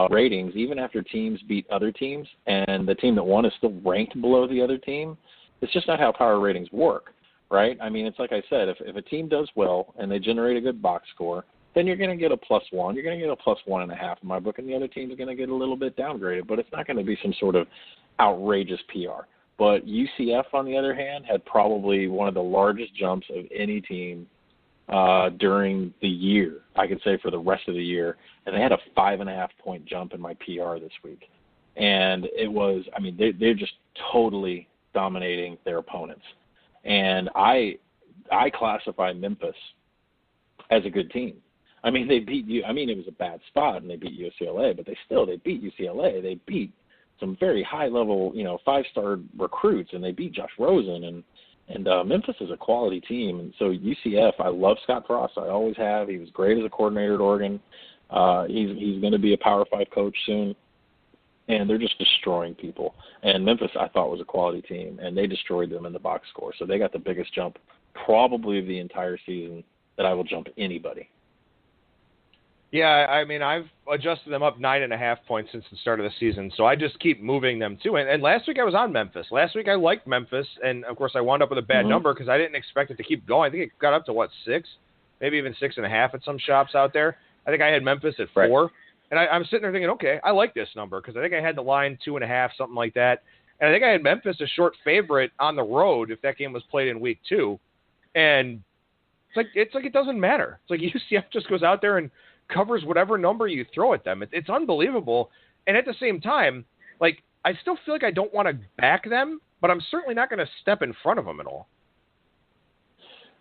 ratings, even after teams beat other teams, and the team that won is still ranked below the other team. It's just not how power ratings work, right? I mean, it's like I said, if a team does well and they generate a good box score, then you're going to get a +1. You're going to get a +1.5 in my book, and the other team's going to get a little bit downgraded. But it's not going to be some sort of outrageous PR. But UCF, on the other hand, had probably one of the largest jumps of any team during the year, I could say for the rest of the year. And they had a 5.5-point jump in my PR this week. And it was, I mean, they're just totally dominating their opponents. And I classify Memphis as a good team. I mean, they beat you. I mean, it was a bad spot, and they beat UCLA, but they beat UCLA. They beat some very high-level, 5-star recruits, and they beat Josh Rosen. And Memphis is a quality team. And so UCF, I love Scott Frost. I always have. He was great as a coordinator at Oregon. He's going to be a Power 5 coach soon. And they're just destroying people. And Memphis, I thought, was a quality team, and they destroyed them in the box score. So they got the biggest jump probably of the entire season that I will jump anybody. Yeah, I mean, I've adjusted them up 9.5 points since the start of the season, so I just keep moving them too. And last week I was on Memphis. Last week I liked Memphis, and of course I wound up with a bad number because I didn't expect it to keep going. I think it got up to, 6? Maybe even 6.5 at some shops out there. I think I had Memphis at 4. Right. And I'm sitting there thinking, okay, I like this number because I think I had the line 2.5, something like that. And I think I had Memphis a short favorite on the road if that game was played in week 2. And it's like it doesn't matter. It's like UCF just goes out there and covers whatever number you throw at them. It's unbelievable. And at the same time, I still feel like I don't want to back them, but I'm certainly not going to step in front of them at all.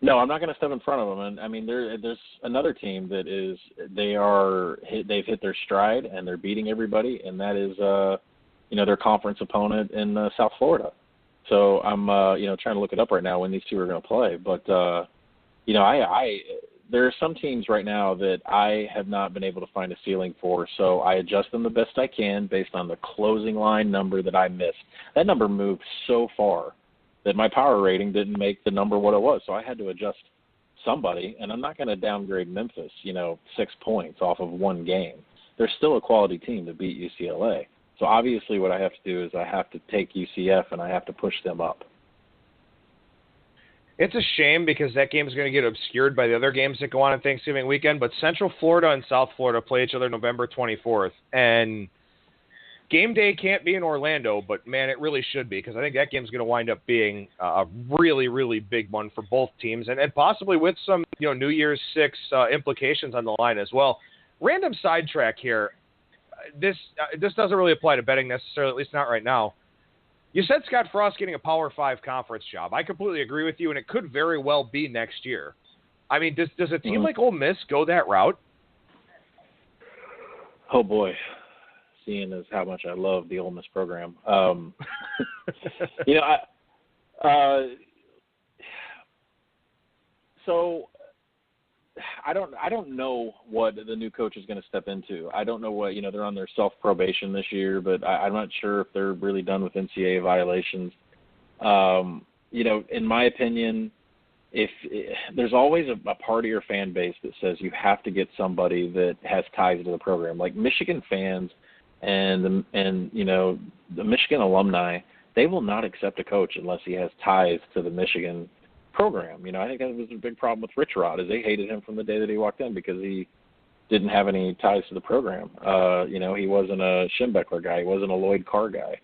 No, I'm not going to step in front of them. And I mean, there's another team that they've hit their stride and they're beating everybody, and that is their conference opponent in South Florida. So I'm trying to look it up right now when these two are going to play. But there are some teams right now that I have not been able to find a ceiling for, so I adjust them the best I can based on the closing line number that I missed. That number moved so far that my power rating didn't make the number what it was, so I had to adjust somebody, and I'm not going to downgrade Memphis, 6 points off of one game. They're still a quality team to beat UCLA. So obviously what I have to do is I have to take UCF and I have to push them up. It's a shame because that game is going to get obscured by the other games that go on Thanksgiving weekend, but Central Florida and South Florida play each other November 24th, and game day can't be in Orlando, but, man, it really should be because I think that game is going to wind up being a really, really big one for both teams and possibly with some New Year's 6 implications on the line as well. Random sidetrack here. This doesn't really apply to betting necessarily, at least not right now. You said Scott Frost getting a Power 5 conference job. I completely agree with you, and it could very well be next year. I mean, does a team like Ole Miss go that route? Oh, boy. Seeing as how much I love the Ole Miss program. So I don't know what the new coach is going to step into. I don't know what, they're on their self-probation this year, but I'm not sure if they're really done with NCAA violations. In my opinion, if there's always a party or fan base that says you have to get somebody that has ties to the program, like Michigan fans and the Michigan alumni, they will not accept a coach unless he has ties to the Michigan program. I think that was a big problem with Rich Rod, is they hated him from the day that he walked in because he didn't have any ties to the program. He wasn't a Schembechler guy. He wasn't a Lloyd Carr guy.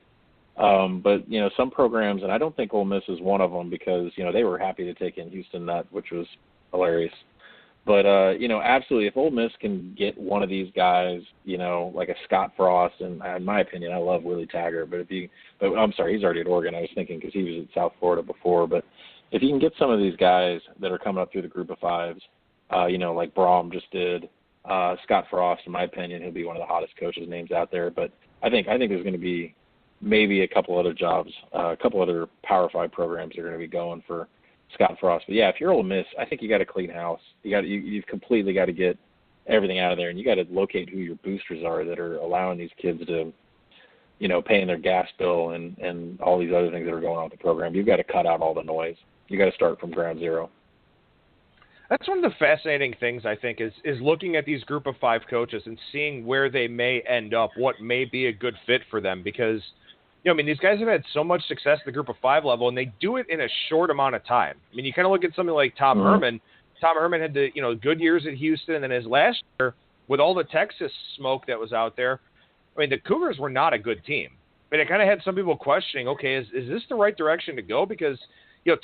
But some programs, and I don't think Ole Miss is one of them because, they were happy to take in Houston Nutt, which was hilarious. But, absolutely, if Ole Miss can get one of these guys, like a Scott Frost, and in my opinion, I love Willie Taggart, but I'm sorry, he's already at Oregon. I was thinking because he was at South Florida before, but if you can get some of these guys that are coming up through the group of fives, like Braum just did, Scott Frost, in my opinion, he'll be one of the hottest coaches names out there. But I think there's going to be maybe a couple other jobs, a couple other Power 5 programs are going to be going for Scott Frost. But yeah, if you're Ole Miss, I think you got to clean house. You've completely got to get everything out of there, and you got to locate who your boosters are that are allowing these kids to, paying their gas bill and all these other things that are going on with the program. You've got to cut out all the noise. You got to start from ground zero. That's one of the fascinating things, I think, is looking at these group of 5 coaches and seeing where they may end up, what may be a good fit for them. Because, these guys have had so much success at the group of 5 level, and they do it in a short amount of time. You kind of look at something like Tom Herman. Tom Herman had the, good years at Houston, and then his last year, with all the Texas smoke that was out there, the Cougars were not a good team. It kind of had some people questioning, okay, is this the right direction to go? Because,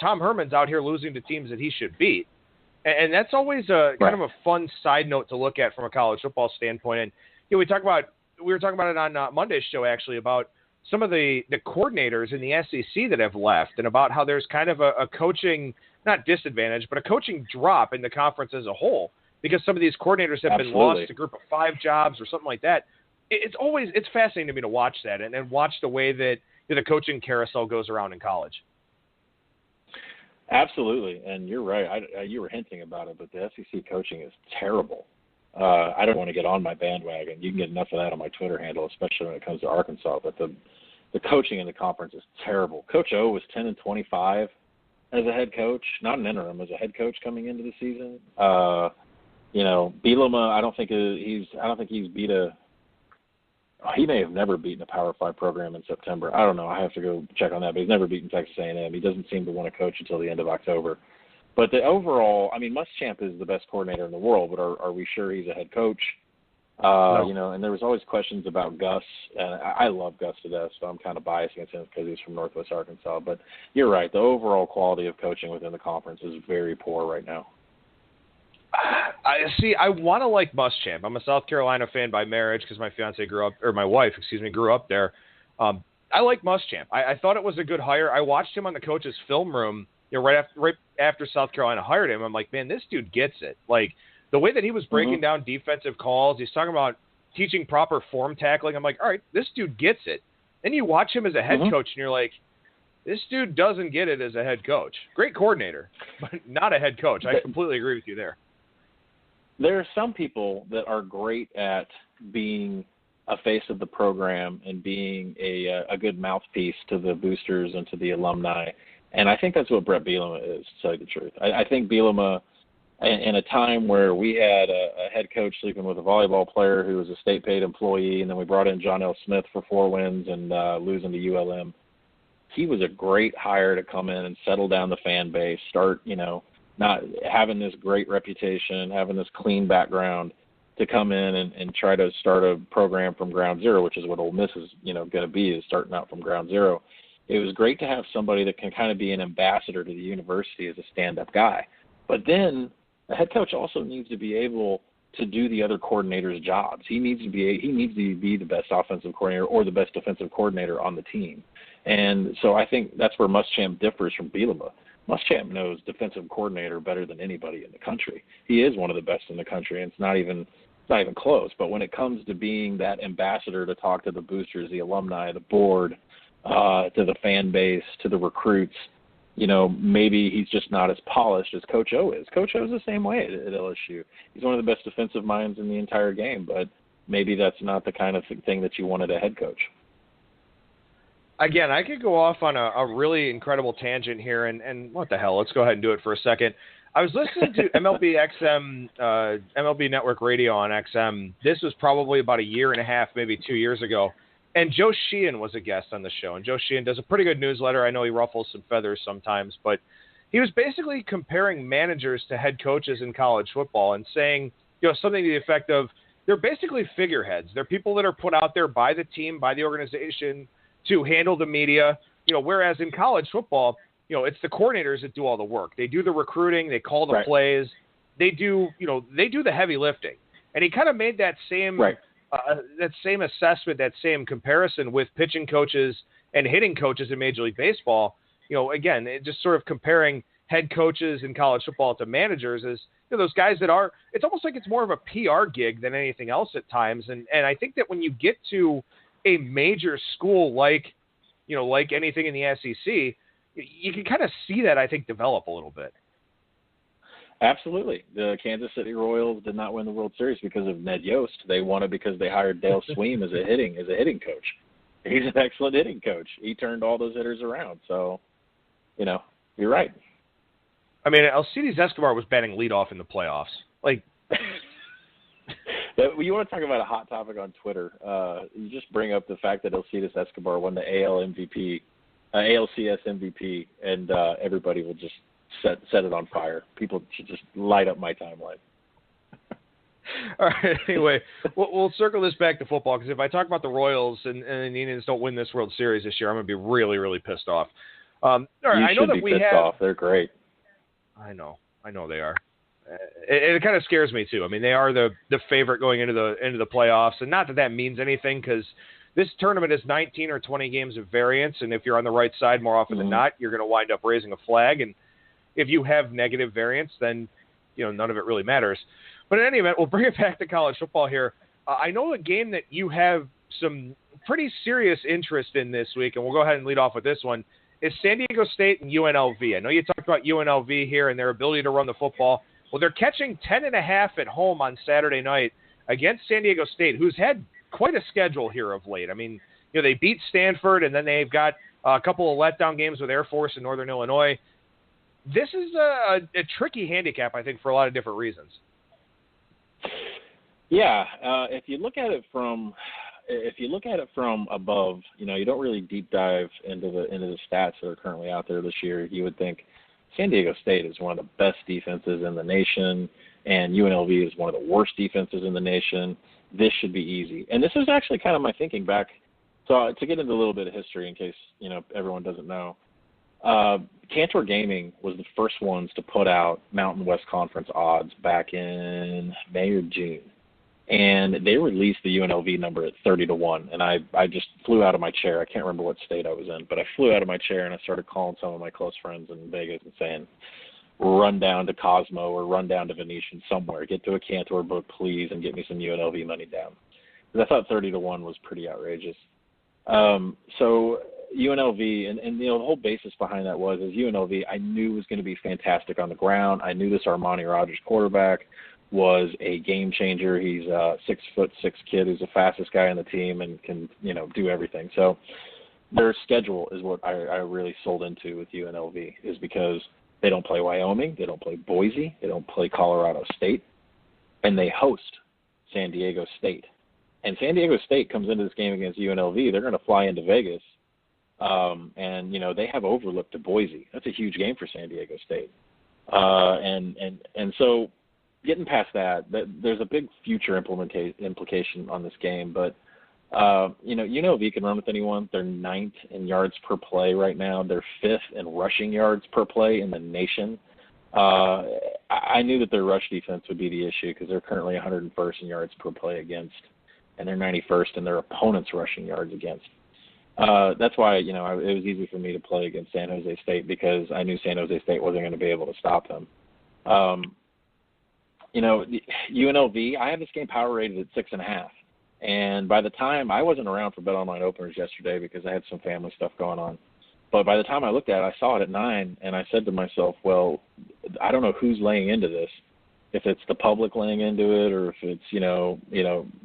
Tom Herman's out here losing to teams that he should beat. And that's always kind of a fun side note to look at from a college football standpoint. And we were talking about it on Monday's show, actually, about some of the coordinators in the SEC that have left, and about how there's kind of a coaching, not disadvantage, but a coaching drop in the conference as a whole, because some of these coordinators have been lost to group of 5 jobs or something like that. It's fascinating to me to watch that and watch the way that the coaching carousel goes around in college. Absolutely, and you're right. You were hinting about it, but the SEC coaching is terrible. I don't want to get on my bandwagon. You can get enough of that on my Twitter handle, especially when it comes to Arkansas. But the coaching in the conference is terrible. Coach O was 10-25 as a head coach, not an interim, as a head coach coming into the season. Bielema, I don't think he's beat a. He may have never beaten a Power 5 program in September. I don't know. I have to go check on that. But he's never beaten Texas A&M. He doesn't seem to want to coach until the end of October. But the overall, Muschamp is the best coordinator in the world, but are we sure he's a head coach? No. And there was always questions about Gus. And I love Gus to death, so I'm kind of biased against him because he's from Northwest Arkansas. But you're right. The overall quality of coaching within the conference is very poor right now. I want to like Muschamp. I'm a South Carolina fan by marriage because my wife grew up there. I like Muschamp. I thought it was a good hire. I watched him on the coach's film room, right after South Carolina hired him. I'm like, man, this dude gets it. Like the way that he was breaking down defensive calls, he's talking about teaching proper form tackling. I'm like, all right, this dude gets it. Then you watch him as a head coach, and you're like, this dude doesn't get it as a head coach. Great coordinator, but not a head coach. I completely agree with you there. There are some people that are great at being a face of the program and being a good mouthpiece to the boosters and to the alumni. And I think that's what Brett Bielema is, to tell you the truth. I think Bielema, in a time where we had a head coach sleeping with a volleyball player who was a state-paid employee, and then we brought in John L. Smith for 4 wins and losing to ULM, he was a great hire to come in and settle down the fan base, start, not having this great reputation, having this clean background, to come in and try to start a program from ground zero, which is what Ole Miss is, going to be, is starting out from ground zero. It was great to have somebody that can kind of be an ambassador to the university as a stand-up guy. But then a head coach also needs to be able to do the other coordinators' jobs. He needs to be the best offensive coordinator or the best defensive coordinator on the team. And so I think that's where Muschamp differs from Bielema. Muschamp knows defensive coordinator better than anybody in the country. He is one of the best in the country, and it's not even close. But when it comes to being that ambassador to talk to the boosters, the alumni, the board, to the fan base, to the recruits, maybe he's just not as polished as Coach O is. Coach O is the same way at LSU. He's one of the best defensive minds in the entire game, but maybe that's not the kind of thing that you wanted a head coach. Again, I could go off on a really incredible tangent here, and what the hell? Let's go ahead and do it for a second. I was listening to MLB Network Radio on XM. This was probably about 1.5 years, maybe 2 years ago, and Joe Sheehan was a guest on the show. And Joe Sheehan does a pretty good newsletter. I know he ruffles some feathers sometimes, but he was basically comparing managers to head coaches in college football and saying, something to the effect of, they're basically figureheads. They're people that are put out there by the team, by the organization, to handle the media, whereas in college football, it's the coordinators that do all the work. They do the recruiting, they call the plays, they do the heavy lifting. And he kind of made that same assessment, that same comparison with pitching coaches and hitting coaches in Major League Baseball. Again, just sort of comparing head coaches in college football to managers is those guys that are, it's almost like it's more of a PR gig than anything else at times. And I think that when you get to a major school like anything in the SEC, you can kind of see that, I think, develop a little bit. Absolutely. The Kansas City Royals did not win the World Series because of Ned Yost. They won it because they hired Dale Sweem as a hitting coach. He's an excellent hitting coach. He turned all those hitters around. So, you're right. I mean, Alcides Escobar was batting leadoff in the playoffs. Like, you want to talk about a hot topic on Twitter? You just bring up the fact that Alcides Escobar won the ALCS MVP, and everybody will just set it on fire. People should just light up my timeline. All right. Anyway, we'll circle this back to football, because if I talk about the Royals and the Indians don't win this World Series this year, I'm going to be really, really pissed off. All right, you I know should that be we pissed have. Off. They're great. I know they are. It kind of scares me too. I mean, they are the favorite going into the playoffs, and not that means anything, because this tournament is 19 or 20 games of variance, and if you're on the right side more often than not, you're going to wind up raising a flag. And if you have negative variance, then none of it really matters. But in any event, we'll bring it back to college football here. I know a game that you have some pretty serious interest in this week, and we'll go ahead and lead off with this one, is San Diego State and UNLV. I know you talked about UNLV here and their ability to run the football. Well, they're catching 10.5 at home on Saturday night against San Diego State, who's had quite a schedule here of late. I mean, they beat Stanford, and then they've got a couple of letdown games with Air Force in Northern Illinois. This is a tricky handicap, I think, for a lot of different reasons. Yeah, if you look at it from above, you don't really deep dive into the stats that are currently out there this year. You would think San Diego State is one of the best defenses in the nation, and UNLV is one of the worst defenses in the nation. This should be easy. And this is actually kind of my thinking back. So to get into a little bit of history, in case everyone doesn't know, Cantor Gaming was the first ones to put out Mountain West Conference odds back in May or June. And they released the UNLV number at 30-1. And I just flew out of my chair. I can't remember what state I was in, but I flew out of my chair and I started calling some of my close friends in Vegas and saying, run down to Cosmo or run down to Venetian somewhere. Get to a Cantor book, please, and get me some UNLV money down. Because I thought 30-1 was pretty outrageous. So UNLV, and the whole basis behind that is UNLV I knew was going to be fantastic on the ground. I knew this Armani Rogers quarterback was a game changer. He's a 6'6" kid who's the fastest guy on the team and can, do everything. So their schedule is what I really sold into with UNLV, is because they don't play Wyoming, they don't play Boise, they don't play Colorado State, and they host San Diego State. And San Diego State comes into this game against UNLV. They're going to fly into Vegas, and they have overlooked to Boise. That's a huge game for San Diego State. And so getting past that, there's a big future implication on this game. But UNLV can run with anyone. They're 9th in yards per play right now. They're 5th in rushing yards per play in the nation. I knew that their rush defense would be the issue because they're currently 101st in yards per play against, and they're 91st in their opponent's rushing yards against. That's why, it was easy for me to play against San Jose State, because I knew San Jose State wasn't going to be able to stop them. UNLV, I have this game power rated at 6.5. And by the time, I wasn't around for Bet Online openers yesterday because I had some family stuff going on. But by the time I looked at it, I saw it at 9, and I said to myself, well, I don't know who's laying into this. If it's the public laying into it, or if it's,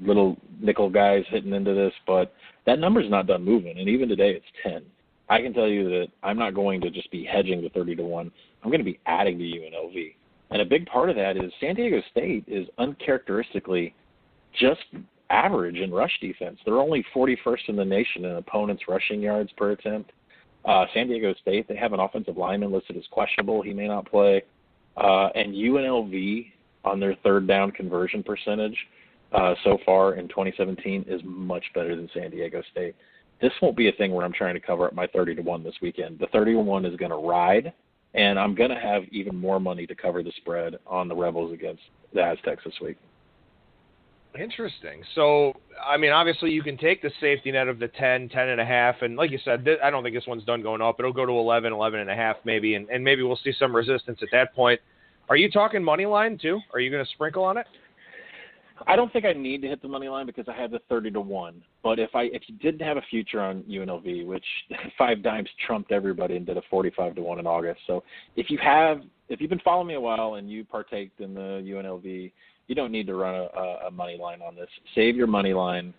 little nickel guys hitting into this, but that number's not done moving. And even today it's 10. I can tell you that I'm not going to just be hedging the 30-1. I'm going to be adding to UNLV. And a big part of that is San Diego State is uncharacteristically just average in rush defense. They're only 41st in the nation in opponents' rushing yards per attempt. San Diego State, they have an offensive lineman listed as questionable. He may not play. And UNLV, on their third down conversion percentage so far in 2017, is much better than San Diego State. This won't be a thing where I'm trying to cover up my 30-1 this weekend. The 30-1 is going to ride, and I'm going to have even more money to cover the spread on the Rebels against the Aztecs this week. Interesting. So, I mean, obviously you can take the safety net of the 10, 10.5, and like you said, I don't think this one's done going up. It'll go to 11, 11.5 maybe, and maybe we'll see some resistance at that point. Are you talking money line too? Are you going to sprinkle on it? I don't think I need to hit the money line because I have the 30-1. But if you didn't have a future on UNLV, which 5 dimes trumped everybody and did a 45-1 in August. So if you've been following me a while and you partaked in the UNLV, you don't need to run a money line on this. Save your money line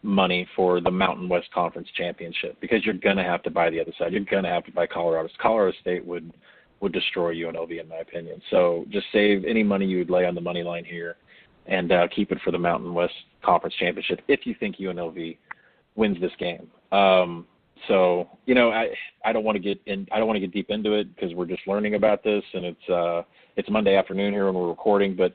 money for the Mountain West Conference Championship because you're going to have to buy the other side. You're going to have to buy Colorado. Colorado State would destroy UNLV in my opinion. So just save any money you would lay on the money line here and keep it for the Mountain West Conference Championship if you think UNLV wins this game. So I don't want to get in. I don't want to get deep into it because we're just learning about this, and it's Monday afternoon here when we're recording. But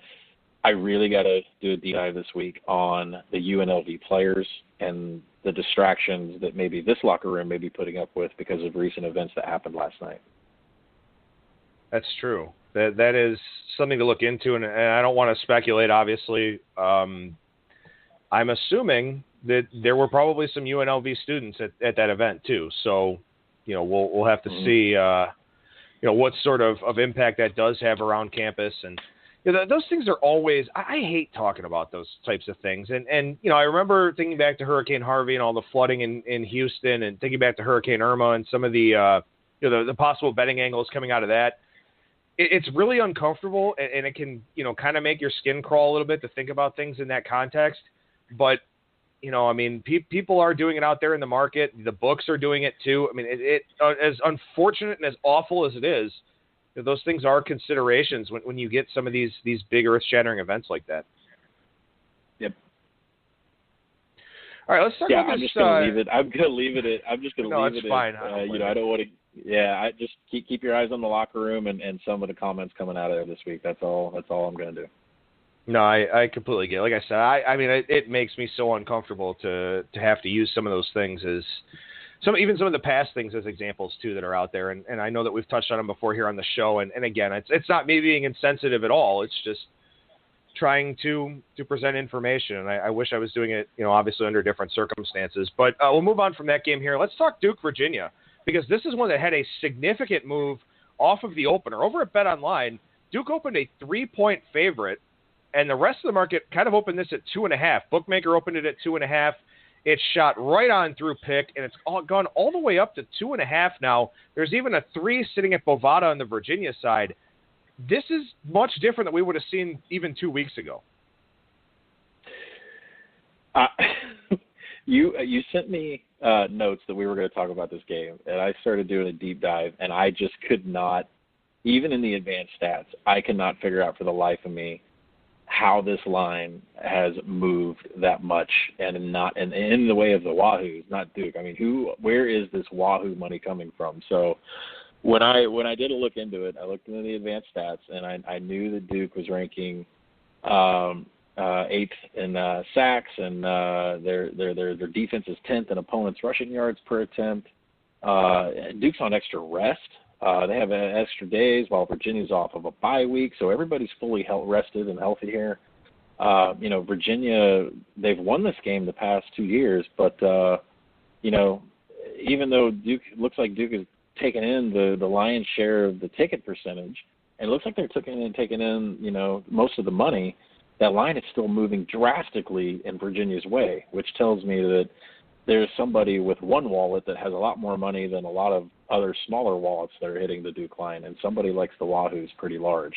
I really got to do a deep dive this week on the UNLV players and the distractions that maybe this locker room may be putting up with because of recent events that happened last night. That's true. That is something to look into, and I don't want to speculate, obviously. I'm assuming that there were probably some UNLV students at that event, too. So, we'll have to see, what sort of impact that does have around campus. And those things are always – I hate talking about those types of things. And I remember thinking back to Hurricane Harvey and all the flooding in Houston and thinking back to Hurricane Irma and some of the possible betting angles coming out of that. It's really uncomfortable, and it can, kind of make your skin crawl a little bit to think about things in that context. But, people are doing it out there in the market. The books are doing it too. I mean, it as unfortunate and as awful as it is, those things are considerations when you get some of these big earth-shattering events like that. Yep. All right, let's talk about this. I'm just going to leave it. I'm going to leave it. I'm just going to leave it. No, it's fine. I don't want to. Yeah, I just keep your eyes on the locker room and some of the comments coming out of there this week. That's all I'm going to do. No, I completely get it. Like I said, it makes me so uncomfortable to have to use some of those things as some of the past things as examples too that are out there. And I know that we've touched on them before here on the show. And again, it's not me being insensitive at all. It's just trying to present information. And I wish I was doing it, obviously under different circumstances. But we'll move on from that game here. Let's talk Duke, Virginia. Because this is one that had a significant move off of the opener. Over at BetOnline, Duke opened a 3-point favorite, and the rest of the market kind of opened this at 2.5. Bookmaker opened it at 2.5. It shot right on through pick, and it's gone all the way up to 2.5 now. There's even a 3 sitting at Bovada on the Virginia side. This is much different than we would have seen even 2 weeks ago. You sent me notes that we were going to talk about this game, and I started doing a deep dive, and I just could not, even in the advanced stats, I could not figure out for the life of me how this line has moved that much and in the way of the Wahoos, not Duke. I mean, where is this Wahoo money coming from? So when I did a look into it, I looked into the advanced stats, and I knew that Duke was ranking 8th in sacks, and their defense is 10th in opponents' rushing yards per attempt. Duke's on extra rest. They have extra days while Virginia's off of a bye week, so everybody's fully rested and healthy here. Virginia, they've won this game the past 2 years, but even though looks like Duke is taking in the lion's share of the ticket percentage, and it looks like they're taking in most of the money, that line is still moving drastically in Virginia's way, which tells me that there's somebody with one wallet that has a lot more money than a lot of other smaller wallets that are hitting the Duke line, and somebody likes the Wahoos pretty large.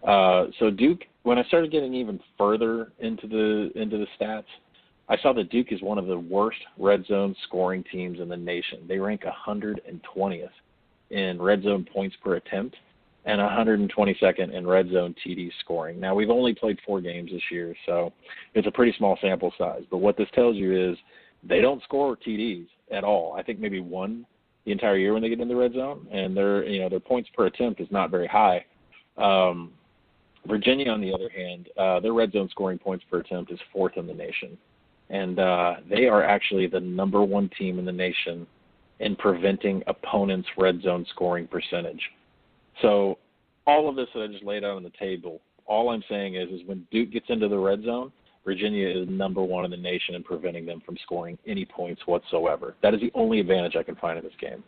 So Duke, when I started getting even further into the stats, I saw that Duke is one of the worst red zone scoring teams in the nation. They rank 120th in red zone points per attempt and 122nd in red zone TD scoring. Now, we've only played 4 games this year, so it's a pretty small sample size. But what this tells you is they don't score TDs at all. I think maybe one the entire year when they get in the red zone, and their points per attempt is not very high. Virginia, on the other hand, their red zone scoring points per attempt is 4th in the nation. And they are actually the number 1 team in the nation in preventing opponents' red zone scoring percentage. So all of this that I just laid out on the table, all I'm saying is when Duke gets into the red zone, Virginia is number one in the nation in preventing them from scoring any points whatsoever. That is the only advantage I can find in this game.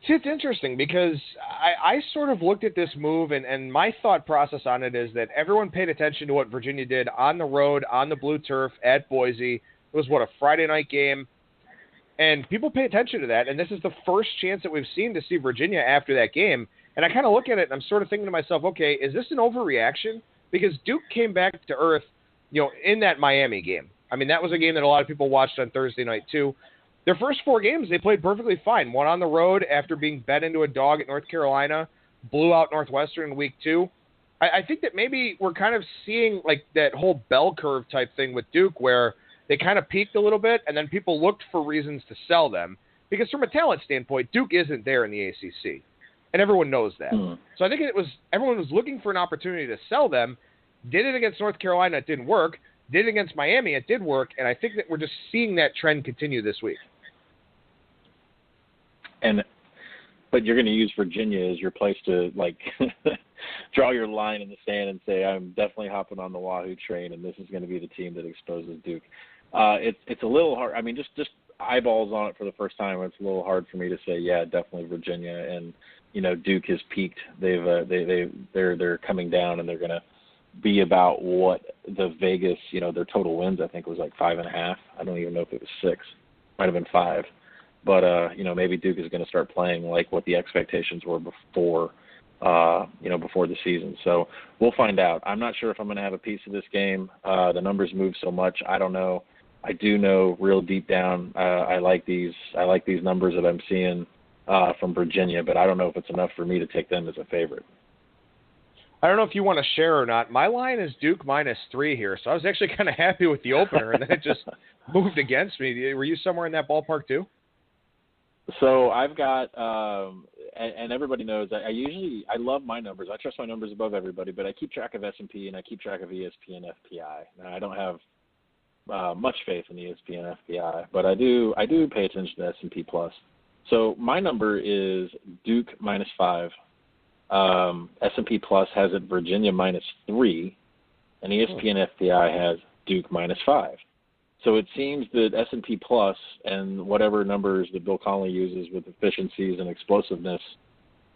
See, it's interesting because I sort of looked at this move, and my thought process on it is that everyone paid attention to what Virginia did on the road, on the blue turf at Boise. It was, a Friday night game? And people pay attention to that, and this is the first chance that we've seen to see Virginia after that game. And I kind of look at it, and I'm sort of thinking to myself, okay, is this an overreaction? Because Duke came back to earth, in that Miami game. I mean, that was a game that a lot of people watched on Thursday night too. Their first 4 games, they played perfectly fine. One on the road after being bet into a dog at North Carolina, blew out Northwestern in week 2. I think that maybe we're kind of seeing like that whole bell curve type thing with Duke where they kind of peaked a little bit and then people looked for reasons to sell them. Because from a talent standpoint, Duke isn't there in the ACC. And everyone knows that. So I think everyone was looking for an opportunity to sell them. Did it against North Carolina, it didn't work. Did it against Miami, it did work. And I think that we're just seeing that trend continue this week. But you're going to use Virginia as your place to draw your line in the sand and say, I'm definitely hopping on the Wahoo train, and this is going to be the team that exposes Duke. It's a little hard. I mean, just eyeballs on it for the first time. It's a little hard for me to say, yeah, definitely Virginia. And Duke has peaked. They're coming down, and they're going to be about what the Vegas, their total wins I think was like 5.5. I don't even know if it was 6. Might have been 5. But, maybe Duke is going to start playing like what the expectations were before the season. So we'll find out. I'm not sure if I'm going to have a piece of this game. The numbers move so much. I don't know. I do know real deep down I like these numbers that I'm seeing from Virginia, but I don't know if it's enough for me to take them as a favorite. I don't know if you want to share or not. My line is Duke -3 here, so I was actually kind of happy with the opener, and then it just moved against me. Were you somewhere in that ballpark too? So I've got, and everybody knows, I love my numbers. I trust my numbers above everybody, but I keep track of S&P and I keep track of ESPN FPI. Now I don't have much faith in ESPN FPI, but I do pay attention to S&P Plus. So my number is Duke -5. S&P Plus has it Virginia -3, and ESPN FPI has Duke -5. So it seems that S&P Plus and whatever numbers that Bill Connelly uses with efficiencies and explosiveness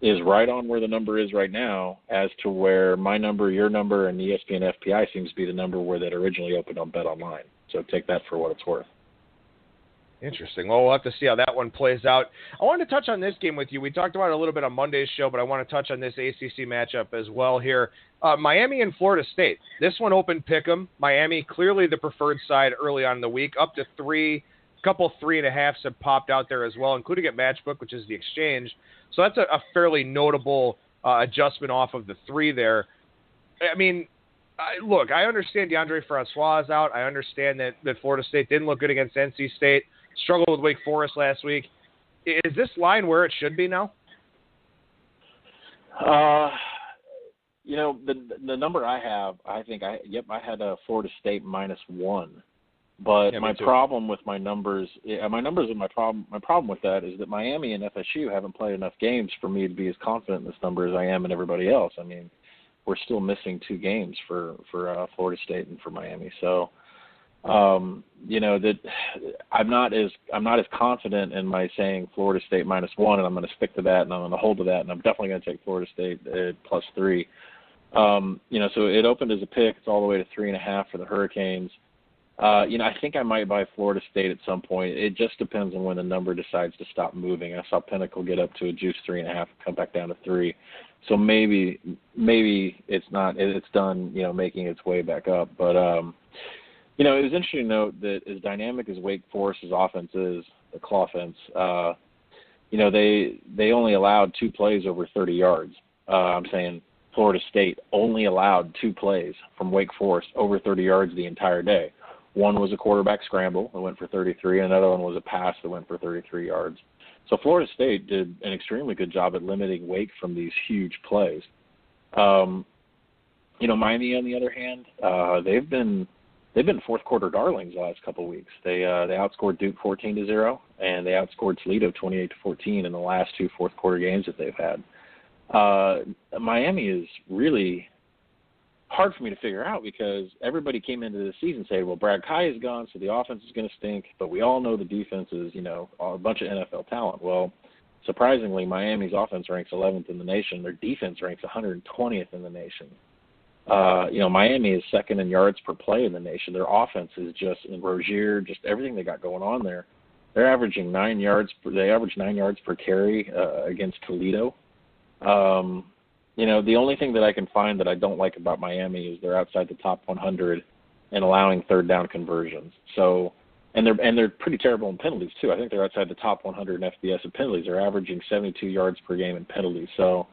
is right on where the number is right now as to where my number, your number, and ESPN FPI seems to be the number where that originally opened on Bet Online. So take that for what it's worth. Interesting. Well, we'll have to see how that one plays out. I wanted to touch on this game with you. We talked about it a little bit on Monday's show, but I want to touch on this ACC matchup as well here. Miami and Florida State. This one opened pick'em. Miami clearly the preferred side early on in the week. Up to 3, a couple 3.5s have popped out there as well, including at Matchbook, which is the exchange. So that's a fairly notable adjustment off of the 3 there. I mean, look, I understand DeAndre Francois is out. I understand that Florida State didn't look good against NC State. Struggled with Wake Forest last week. Is this line where it should be now? The number I have, I had a Florida State -1. But yeah, my problem with my numbers, my problem with that is that Miami and FSU haven't played enough games for me to be as confident in this number as I am in everybody else. I mean, we're still missing 2 games for Florida State and for Miami. So, that I'm not as confident in my saying Florida State -1, and I'm going to stick to that, and I'm going to hold to that, and I'm definitely going to take Florida State at +3. So it opened as a pick. It's all the way to 3.5 for the Hurricanes. I think I might buy Florida State at some point. It just depends on when the number decides to stop moving. I saw Pinnacle get up to a juice 3.5 and come back down to 3. So maybe it's done, making its way back up. But, it was interesting to note that as dynamic as Wake Forest's offense is, the claw offense, they only allowed 2 plays over 30 yards. I'm saying Florida State only allowed 2 plays from Wake Forest over 30 yards the entire day. One was a quarterback scramble that went for 33, and another one was a pass that went for 33 yards. So Florida State did an extremely good job at limiting Wake from these huge plays. Miami, on the other hand, they've been fourth quarter darlings the last couple of weeks. They outscored Duke 14-0, and they outscored Toledo 28-14 in the last 2 fourth quarter games that they've had. Miami is really hard for me to figure out because everybody came into the season saying, well, Brad Kai is gone, so the offense is going to stink, but we all know the defense is, a bunch of NFL talent. Well, surprisingly, Miami's offense ranks 11th in the nation. Their defense ranks 120th in the nation. Miami is second in yards per play in the nation. Their offense is just in Rozier, just everything they got going on there. They're averaging 9 yards. They average 9 yards per carry against Toledo. The only thing that I can find that I don't like about Miami is they're outside the top 100 and allowing third down conversions. So, and they're pretty terrible in penalties too. I think they're outside the top 100 in FBS in penalties. They're averaging 72 yards per game in penalties. So,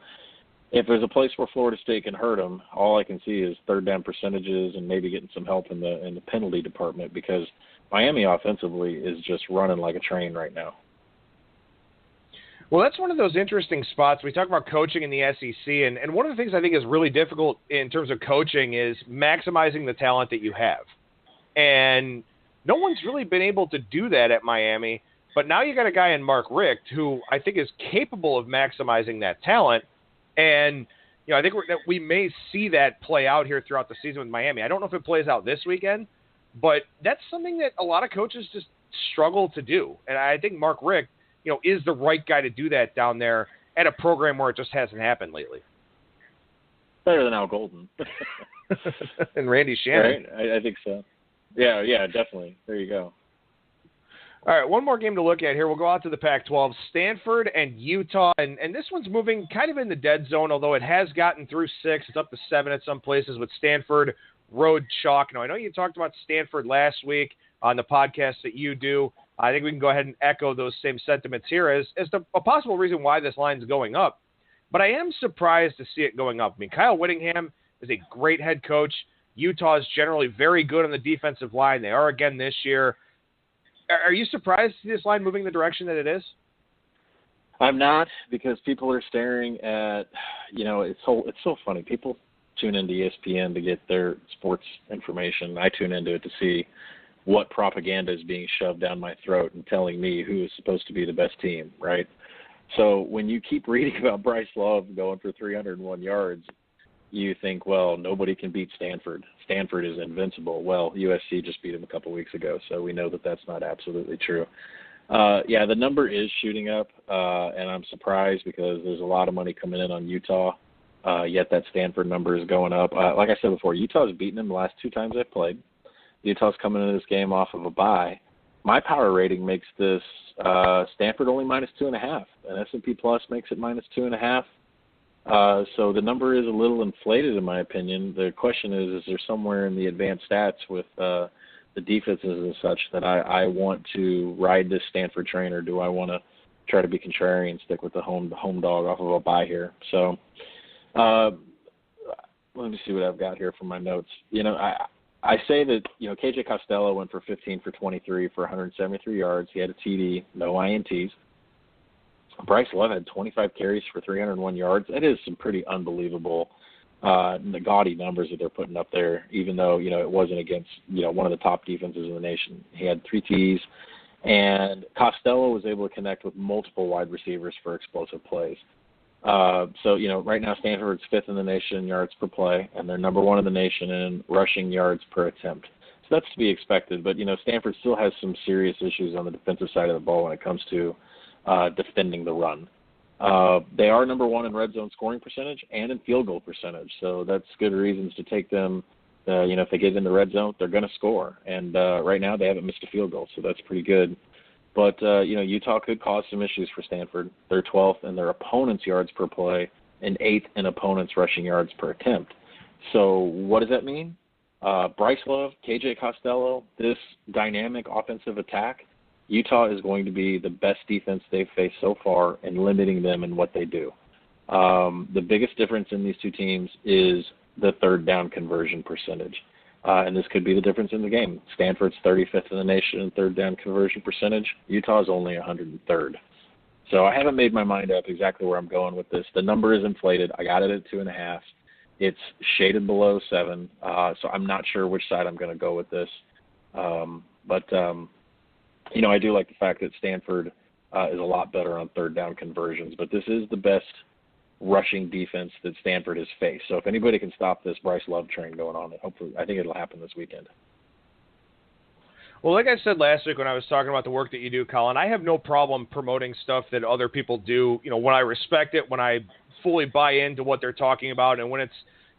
if there's a place where Florida State can hurt them, all I can see is third down percentages and maybe getting some help in the penalty department because Miami offensively is just running like a train right now. Well, that's one of those interesting spots. We talk about coaching in the SEC, and one of the things I think is really difficult in terms of coaching is maximizing the talent that you have. And no one's really been able to do that at Miami, but now you got a guy in Mark Richt who I think is capable of maximizing that talent. And, I think we may see that play out here throughout the season with Miami. I don't know if it plays out this weekend, but that's something that a lot of coaches just struggle to do. And I think Mark Richt, is the right guy to do that down there at a program where it just hasn't happened lately. Better than Al Golden. And Randy Shannon. Right? I think so. Yeah, definitely. There you go. All right, one more game to look at here. We'll go out to the Pac-12. Stanford and Utah, and this one's moving kind of in the dead zone, although it has gotten through 6. It's up to 7 at some places with Stanford road chalk. Now, I know you talked about Stanford last week on the podcast that you do. I think we can go ahead and echo those same sentiments here as to a possible reason why this line's going up. But I am surprised to see it going up. I mean, Kyle Whittingham is a great head coach. Utah is generally very good on the defensive line. They are again this year. Are you surprised to see this line moving the direction that it is? I'm not, because people are staring at, it's so funny. People tune into ESPN to get their sports information. I tune into it to see what propaganda is being shoved down my throat and telling me who is supposed to be the best team, right? So when you keep reading about Bryce Love going for 301 yards, you think, well, nobody can beat Stanford. Stanford is invincible. Well, USC just beat them a couple weeks ago, so we know that that's not absolutely true. The number is shooting up, and I'm surprised because there's a lot of money coming in on Utah, yet that Stanford number is going up. Like I said before, Utah has beaten them the last 2 times they've played. Utah's coming into this game off of a bye. My power rating makes this Stanford only -2.5, and S&P Plus makes it -2.5. So the number is a little inflated, in my opinion. The question is there somewhere in the advanced stats with the defenses and such that I want to ride this Stanford train, or do I want to try to be contrarian and stick with the home dog off of a bye here? So let me see what I've got here from my notes. I say that, KJ Costello went for 15 for 23 for 173 yards. He had a TD, no INTs. Bryce Love had 25 carries for 301 yards. That is some pretty unbelievable, gaudy numbers that they're putting up there, even though, it wasn't against, one of the top defenses in the nation. He had 3 TDs, and Costello was able to connect with multiple wide receivers for explosive plays. So, right now Stanford's 5th in the nation in yards per play, and they're number 1 in the nation in rushing yards per attempt. So that's to be expected. But, Stanford still has some serious issues on the defensive side of the ball when it comes to defending the run. They are number 1 in red zone scoring percentage and in field goal percentage. So that's good reasons to take them. If they get in the red zone, they're going to score. And right now they haven't missed a field goal, so that's pretty good. But, Utah could cause some issues for Stanford. They're 12th in their opponent's yards per play and 8th in opponent's rushing yards per attempt. So what does that mean? Bryce Love, KJ Costello, this dynamic offensive attack, Utah is going to be the best defense they've faced so far in limiting them in what they do. The biggest difference in these two teams is the third down conversion percentage. And this could be the difference in the game. Stanford's 35th in the nation in third down conversion percentage. Utah's only 103rd. So I haven't made my mind up exactly where I'm going with this. The number is inflated. I got it at 2.5. It's shaded below 7. So I'm not sure which side I'm going to go with this. I do like the fact that Stanford is a lot better on third down conversions. But this is the best rushing defense that Stanford has faced. So if anybody can stop this Bryce Love train going on, hopefully, I think it'll happen this weekend. Well, like I said last week when I was talking about the work that you do, Collin, I have no problem promoting stuff that other people do, when I respect it, when I fully buy into what they're talking about, and when it's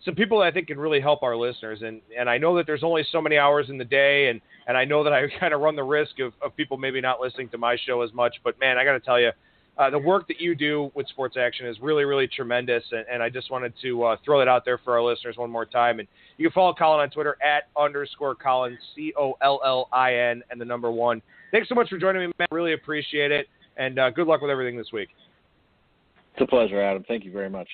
some people that I think can really help our listeners. And I know that there's only so many hours in the day, and I know that I kind of run the risk of people maybe not listening to my show as much. But, man, I got to tell you, the work that you do with SportsAction is really, really tremendous, and I just wanted to throw that out there for our listeners one more time. And you can follow Collin on Twitter @_Collin, COLLIN, and the number 1. Thanks so much for joining me, man. Really appreciate it, and good luck with everything this week. It's a pleasure, Adam. Thank you very much.